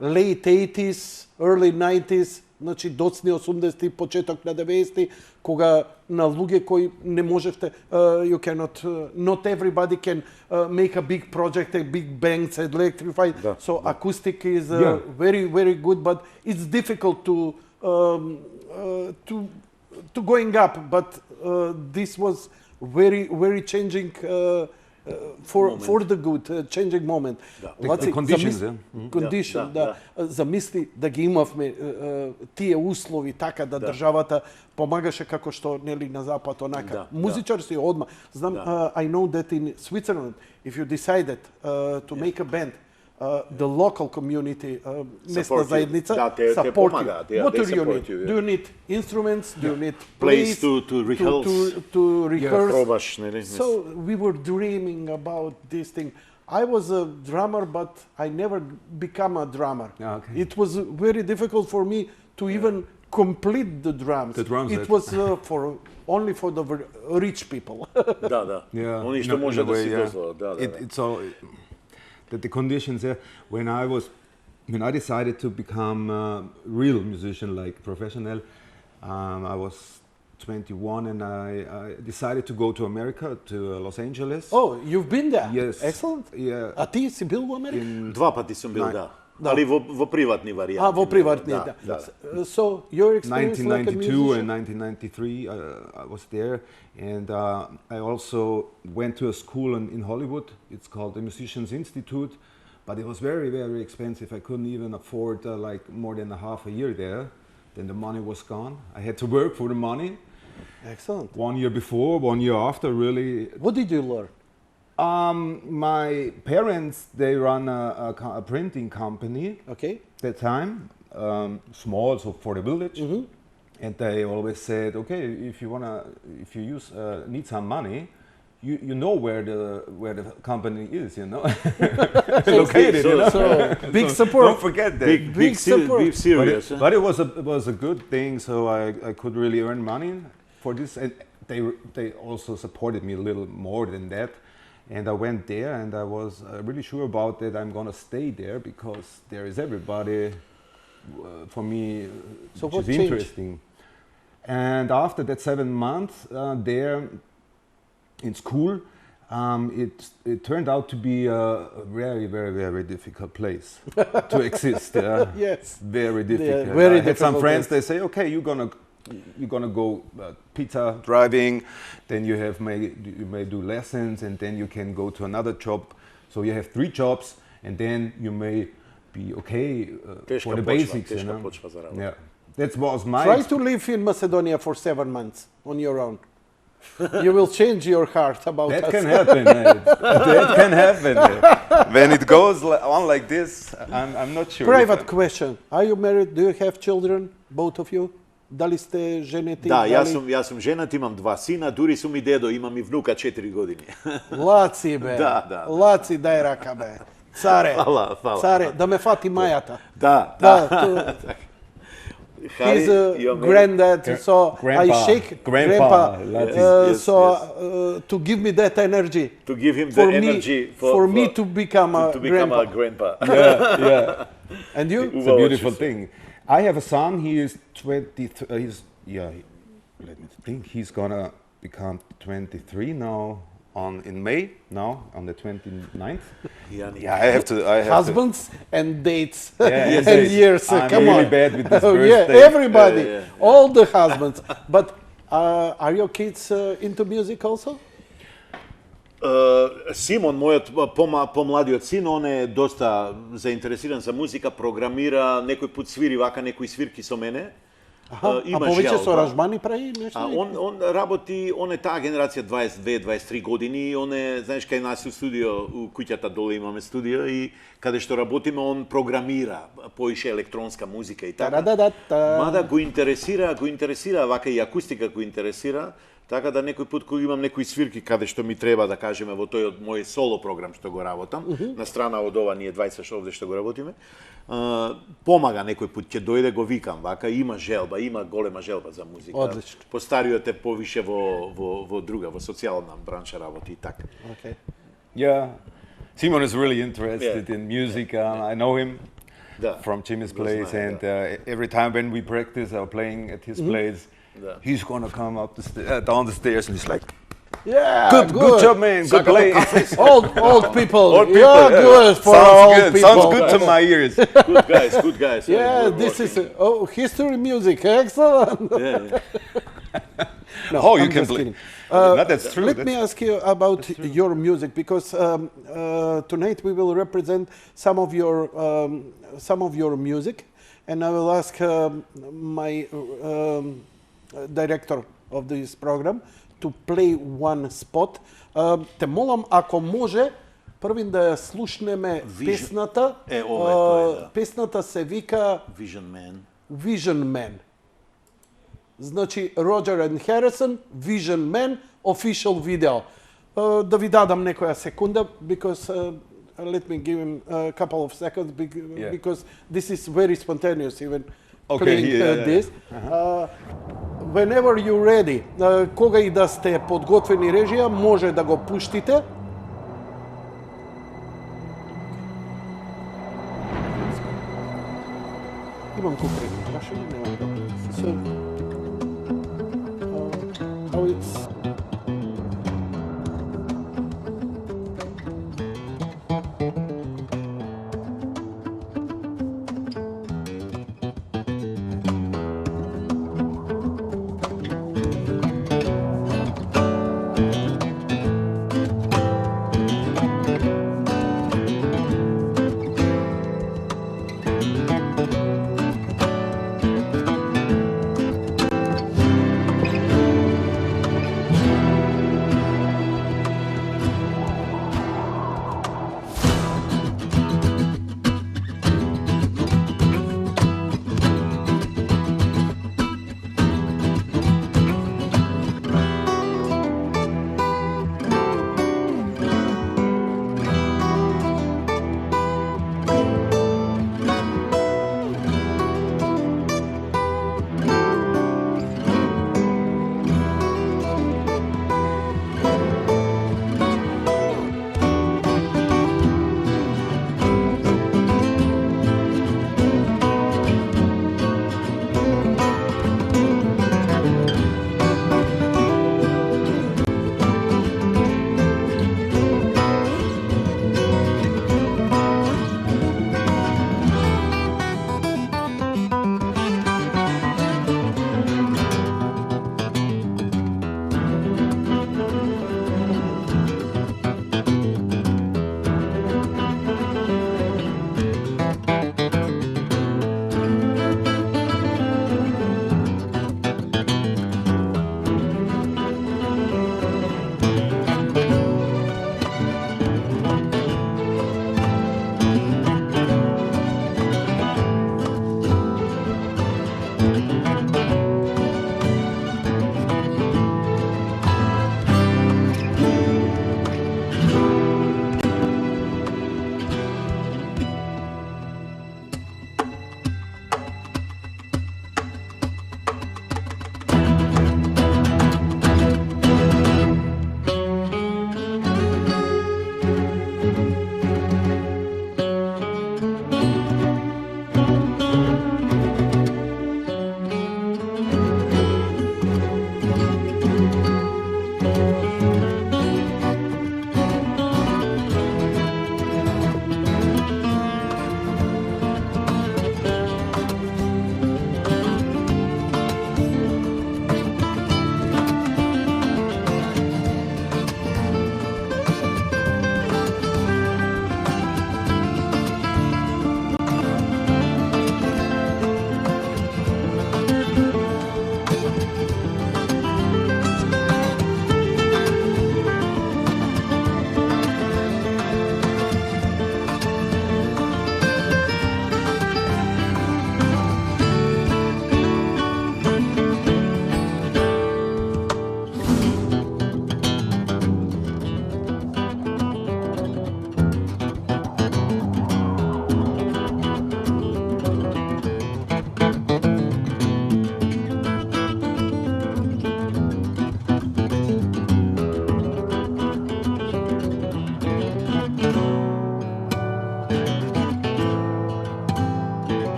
late 80s, early 90s, значи доцни 80-ти, почеток на 90-ти, кога на луѓе кои не можевте, you cannot, not everybody can make a big project, a big band, electrified. So acoustic is very, very good, but it's difficult to going up. But this was very, very changing for the good, changing moment. The conditions, condition, замисли да ги имавме тие услови така да државата помагаше како што нели на запад онака. Музичар си одма. Знам, I know that in Switzerland, if you decided to make a band, the local community, местна заедница, support you. What do you need? Do you need instruments? Do you need place to rehearse? So we were dreaming about this thing. I was a drummer, but I never become a drummer. It was very difficult for me to even complete the drums. It was only for the rich people. Они што може да си дозволат. It's all that the conditions there. When I decided to become a real musician, like professional, I was 21 and I decided to go to America, to Los Angeles. Oh, you've been there? Yes. Excellent. Yeah. А ти си бил во Америка? Два пати сум бил, али во приватни варијанти. Во приватни, So your experience 1992 like a and 1993 I was there, and I also went to a school in Hollywood. It's called the Musicians Institute, but it was very, very expensive. I couldn't even afford like more than a half a year there. Then the money was gone. I had to work for the money. Excellent. 1 year before, 1 year after, really. What did you learn? My parents, they run a printing company Okay. that time, small, so for the village. And they always said, okay, if you need some money, you know where the company is, you know, located. You know? So big support. Don't forget that. Big support. Be serious. But it was a good thing, so I could really earn money for this, and they also supported me a little more than that. And I went there, and I was really sure about that I'm gonna stay there because there is everybody for me, So which what is changed? interesting. And after that 7 months there in school, it turned out to be a very, very, very difficult place to exist. Yeah. Yes. Very difficult. very I had some difficult friends. place. They say, okay, you're gonna go pizza driving, then you may do lessons, and then you can go to another job. So you have 3 jobs, and then you may be okay for the basics. You know? Yeah, that was my. Try to live in Macedonia for 7 months on your own. You will change your heart about That us. can happen. That can happen. When it goes on like this, I'm not sure. Private question. Are you married? Do you have children? Both of you? Da li ste ženeti? Da, ja sam ženat, imam 2 sina, duri su mi dedo, imam i vnuka 4 godine. Laci be. Da. Laci daj raka be. Care. Hvala. Care, da me fati majata. Da. He's a granddad, so grandpa, I shake grandpa, yes, to give me that energy. To give him For the me, energy for me to become a to become grandpa. a grandpa. Yeah. And you? It's a beautiful thing. I have a son. He is 23. Let me think. He's gonna become 23 now in May. Now on the 29th. Yeah, I have to. Husbands and dates Yes, and yes. years. I'm Come really on. bad with this Oh, yeah, birthday. everybody, all the husbands. But are your kids into music also? Симон, мојот помладиот син, он е доста заинтересиран за музика, програмира, некој пат свири вака некои свирки со мене. А повеќе со аранжмани прави нешто? Он работи, он е таа генерација 22-23 години, он е, знаеш, кај нас у студио, у куќата доле имаме студио и каде што работиме, он програмира, поише електронска музика и така. Мада го интересира, вака и акустика го интересира, така да некој пат кога имам некои свирки каде што ми треба да кажеме во тој од мој соло програм што го работам, на страна од ова ние 20 овде што го работиме, помага некој пат ќе дојде го викам, вака има желба, има голема желба за музика. Одлично. Постариот е повише во друга, во социјална бранша работи и така. Okay. Yeah, Simon is really interested in music. I know him from Jimmy's place, and every time when we practice or playing at his place, he's gonna come up down the stairs, and he's like, Yeah, good job, man. Good play." Old people. Old people, Yeah, good for old good. people. Sounds good to my ears. Good guys. Yeah, this is history music. Excellent. No, Oh, you I'm can just play. kidding. No, that's true. Let me ask you about your music, because tonight we will represent some of your music, and I will ask my director of this program to play one spot. Те молам, ако може, првин да ја слушнеме песната. ова е тоа, да. Песната се вика Vision Man. Значи, Rogger and Harisson, Vision Man, official video. Да ви дадам некоја секунда, because let me give him a couple of seconds, because this is very spontaneous, even playing this. Whenever you're ready, кога и да сте подготвени режија, може да го пуштите. Имам купрени, прашање, немам проблем. So, how it's...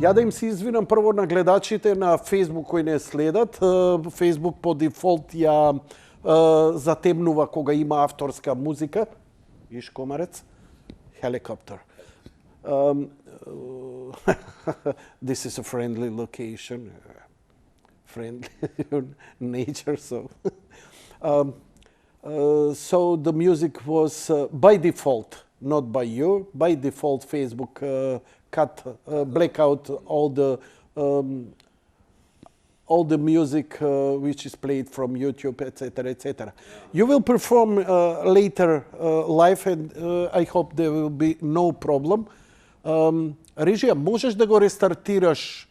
Ја да им се извинам прво на гледачите на Facebook кои не следат. Facebook по дефолт ја затемнува кога има авторска музика. Иш комарец. Helicopter. This is a friendly location. Friendly nature, so. So the music was by default, not by you. By default, Facebook black out all the music which is played from YouTube, etc., etc. You will perform later live, and I hope there will be no problem. Режија, можеш да го рестартираш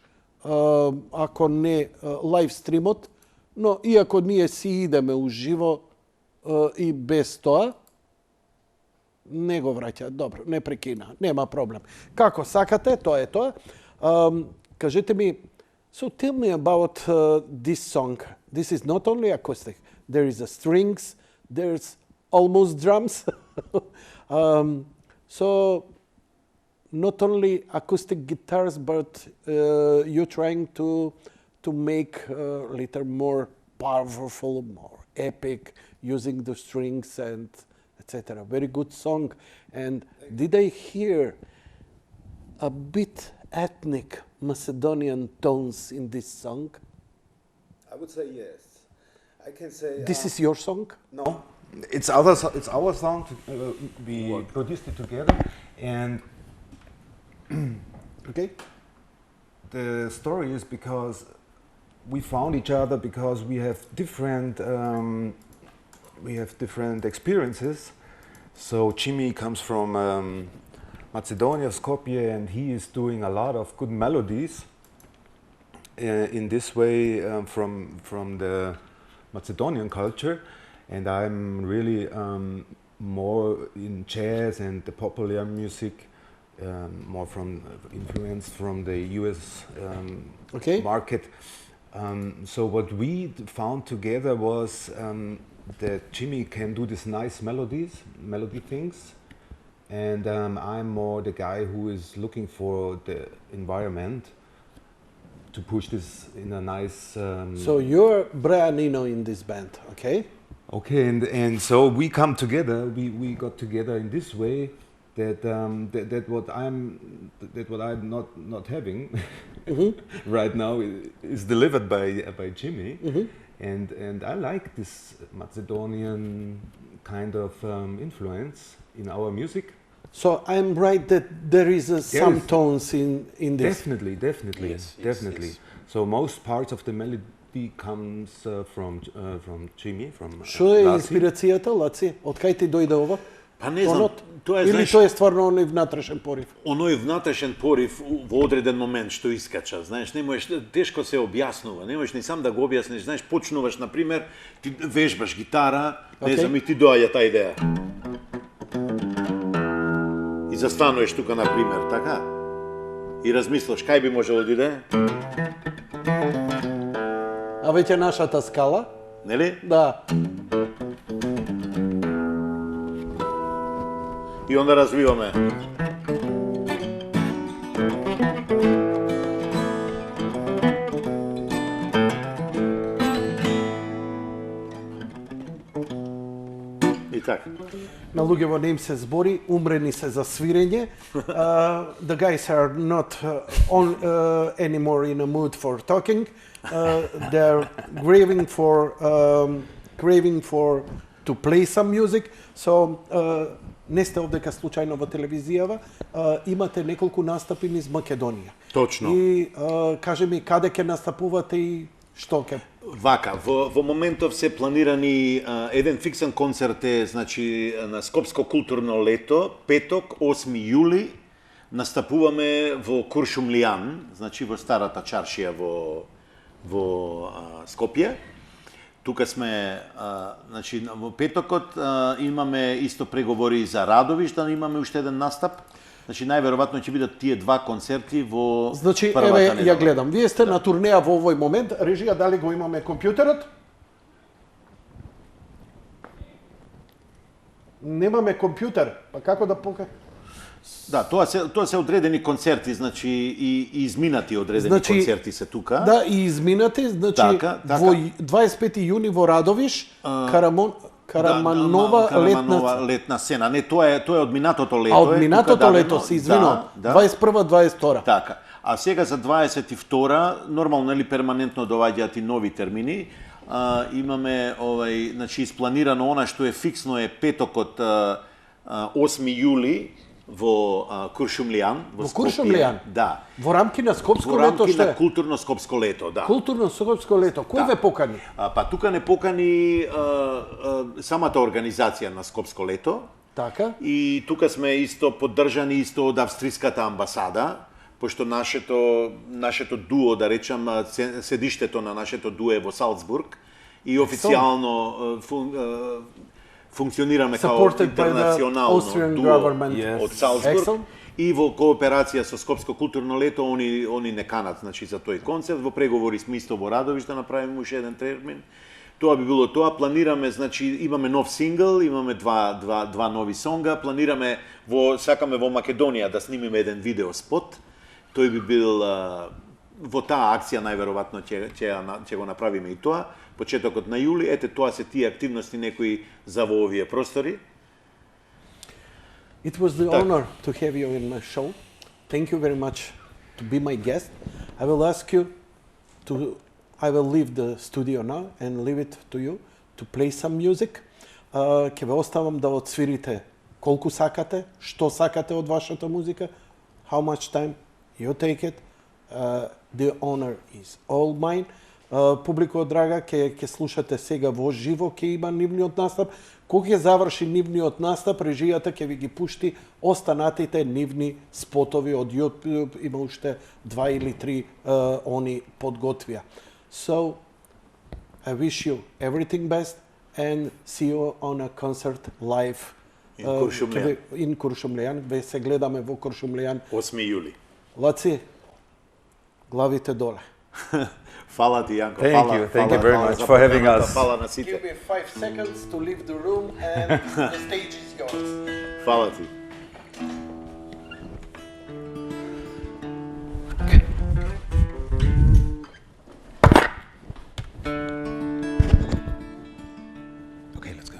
ако не лайв стримот, но иако ние си идеме уживо и без тоа, не го враќа. Добро, не прекина, нема проблем. Како сакате, тоа е тоа. Кажете ми, so tell me about this song. This is not only acoustic. There is a strings, there's almost drums. So not only acoustic guitars, but you're trying to make a little more powerful, more epic, using the strings and etc. Very good song. And did I hear a bit ethnic Macedonian tones in this song? I would say yes. I can say... This is your song? No, it's our song. We produced it together, and Okay. the story is because we found each other because we have different experiences. So Jimmy comes from Macedonia, Skopje, and he is doing a lot of good melodies in this way from the Macedonian culture, and I'm really more in jazz and the popular music, more from influence from the US Okay. market. So what we found together was that Jimmy can do these nice melody things, and I'm more the guy who is looking for the environment to push this in a nice... So you're Brianino in this band, okay? Okay, and so we come together. We got together in this way that what I'm not having right now is delivered by Jimmy, and I like this Macedonian kind of influence in our music. So I'm right that there is some tones in this. Definitely. Yes. So most parts of the melody comes from Jimmy, from Што е LACi. инспирацијата, Лаци? Од кај ти дојде ова? Па не знам, Тонот? тоа е, Или знаеш, тоа е стварно оној внатрешен порив? оној внатрешен порив во одреден момент што искача. Знаеш, не можеш, тешко се објаснува, не можеш ни сам да го објасниш. Знаеш, почнуваш, например, ти вежбаш гитара, не знам, и ти доаѓа таа идеја. И застануваш тука, например, така? И размислаш, кај би можело да иде? А веќе нашата скала? Нели? Да. И онда развиваме. И така. На луѓево не им се збори, умрени се за свирење. The guys are not anymore in a mood for talking. They're craving for to play some music. So не сте овдека случајно во телевизијава, имате неколку настапи низ Македонија. Точно. И кажи ми каде ќе настапувате и што ќе... Вака, во моментов се планирани еден фиксен концерт е, значи, на Скопско културно лето, петок, 8 јули, настапуваме во Куршумлијан, значи во старата чаршија во Скопје. Тука сме, значи, во петокот имаме исто преговори за Радовиш, да имаме уште еден настап. Значи, најверојатно ќе бидат тие два концерти во Значи, првата еве, недела. ја гледам. Вие сте на турнеја во овој момент. Режија, дали го имаме компјутерот? Немаме компјутер. Па како да покажа? Да, тоа се одредени концерти, значи и изминати одредени Значи, концерти се тука. Да, и изминати, значи Така. во 25 јуни во Радовиш, Караманова летна сцена. Не, тоа е од минатото лето. А од минатото тука лето дадено, се извинувам. да. 21-22. Така. А сега за 22-ра, нормално нели перманентно доаѓаат и нови термини. Имаме значи испланирано она што е фиксно е петокот 8 јули во Куршумлијан, Во Скопје. Куршумлијан? Да. Во рамки на Скопско Во лето рамки што на е? културно скопско лето, да. Културно Скопско лето. Кој ве покани? Па тука не покани самата организација на Скопско лето. Така. И тука сме исто поддржани исто од австриската амбасада, пошто нашето дуо, да речам, седиштето на нашето дуо е во Салцбург и официјално функционираме као Supported by the интернационално Austrian дуо government. од Салцбург. Excellent. И во кооперација со Скопско културно лето, они не канат, значи, за тој концерт. Во преговори сме исто во Радовиш да направиме уште еден термин. Тоа би било тоа. Планираме, значи, имаме нов сингл, имаме два нови сонга. Планираме, сакаме во Македонија да снимиме еден видео спот. Тој би бил во таа акција најверојатно ќе го направиме и тоа. Почетокот на јули. Ете, тоа се тие активности некои за во овие простори. It was the honor to have you in my show. Thank you very much to be my guest. I will ask you I will leave the studio now and leave it to you to play some music. Ќе ве оставам да отсвирите колку сакате, што сакате од вашата музика, how much time you take it. The honor is all mine. Публико драга, ќе слушате сега во живо, ќе има нивниот настап. Кога ќе заврши нивниот настап, режијата ќе ви ги пушти останатите нивни спотови од YouTube, има уште 2 или 3 они подготвија. So, I wish you everything best and see you on a concert live in Куршумлијан. Ве се гледаме во Куршумлијан 8 јули. LACi, главите доле. Фала ти, Јанко. Thank you very much for having us. Фала на сите. Give me 5 seconds to leave the room and the stage is yours. Фала ти. Okay, let's go.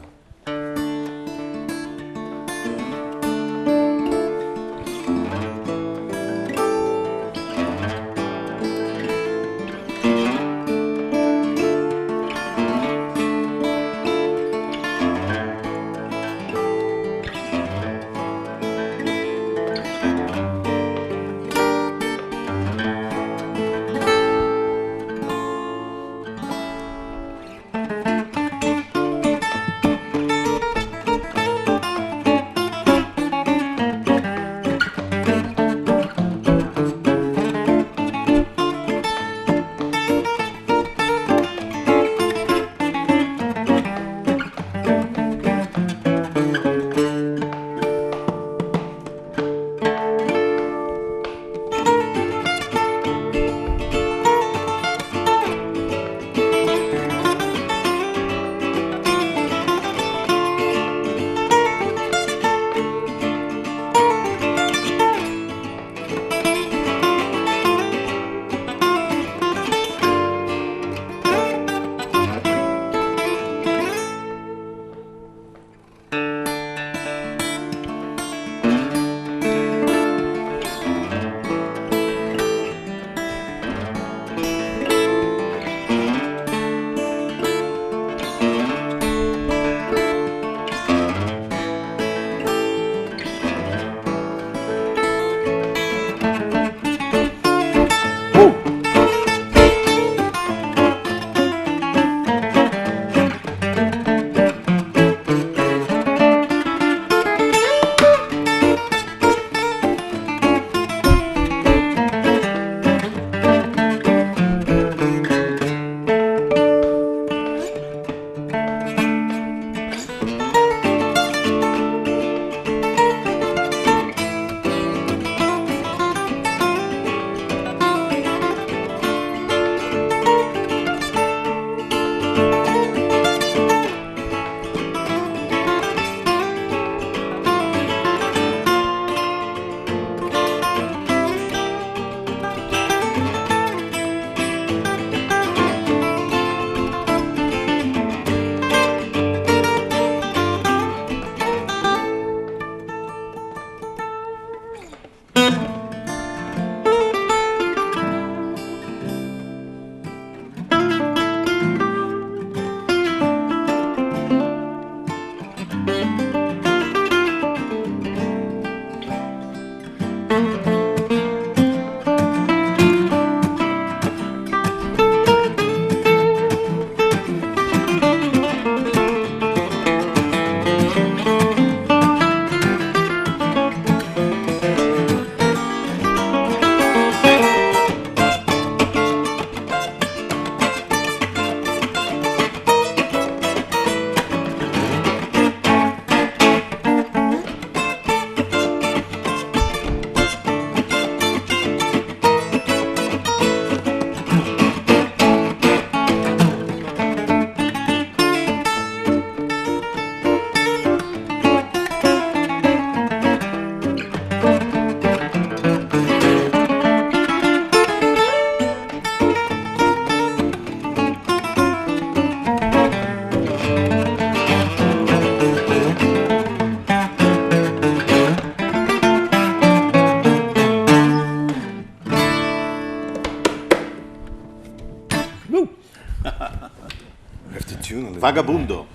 Vagabundo.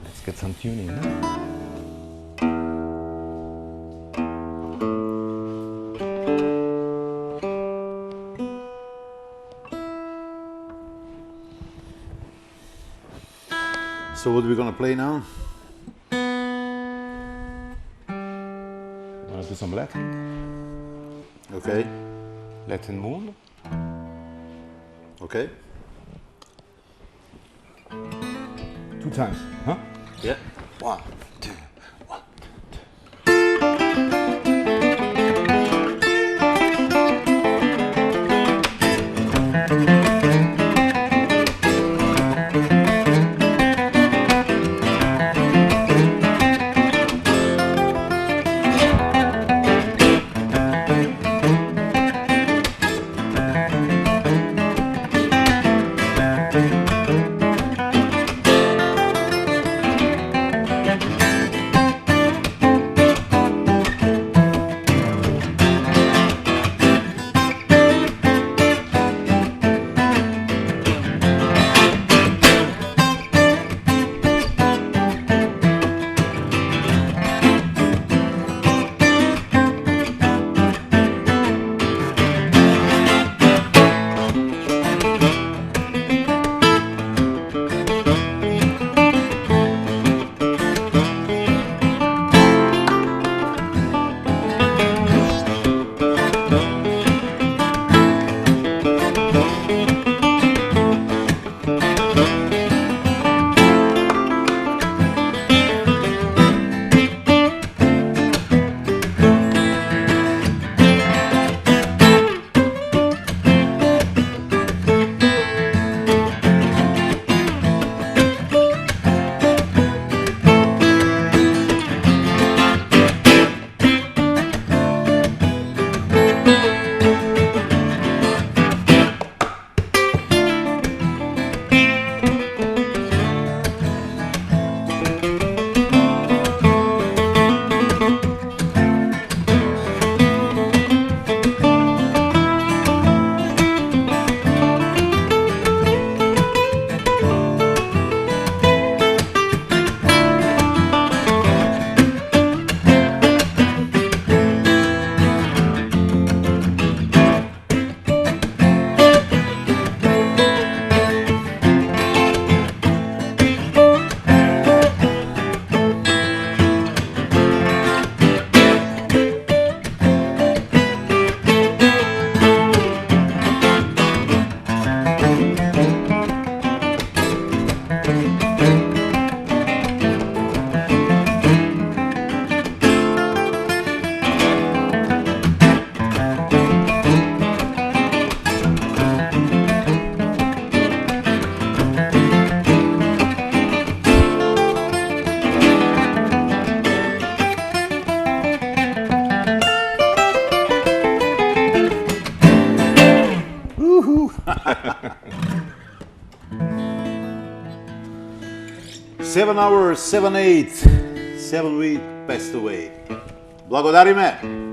Let's get some tuning. No? So what are we gonna play now? Wanna do some Latin? Okay. Latin moon? Okay. 2 times, huh? Yeah. 1, 2. Seven hours, 7 8, 7 weeks passed away. Благодариме!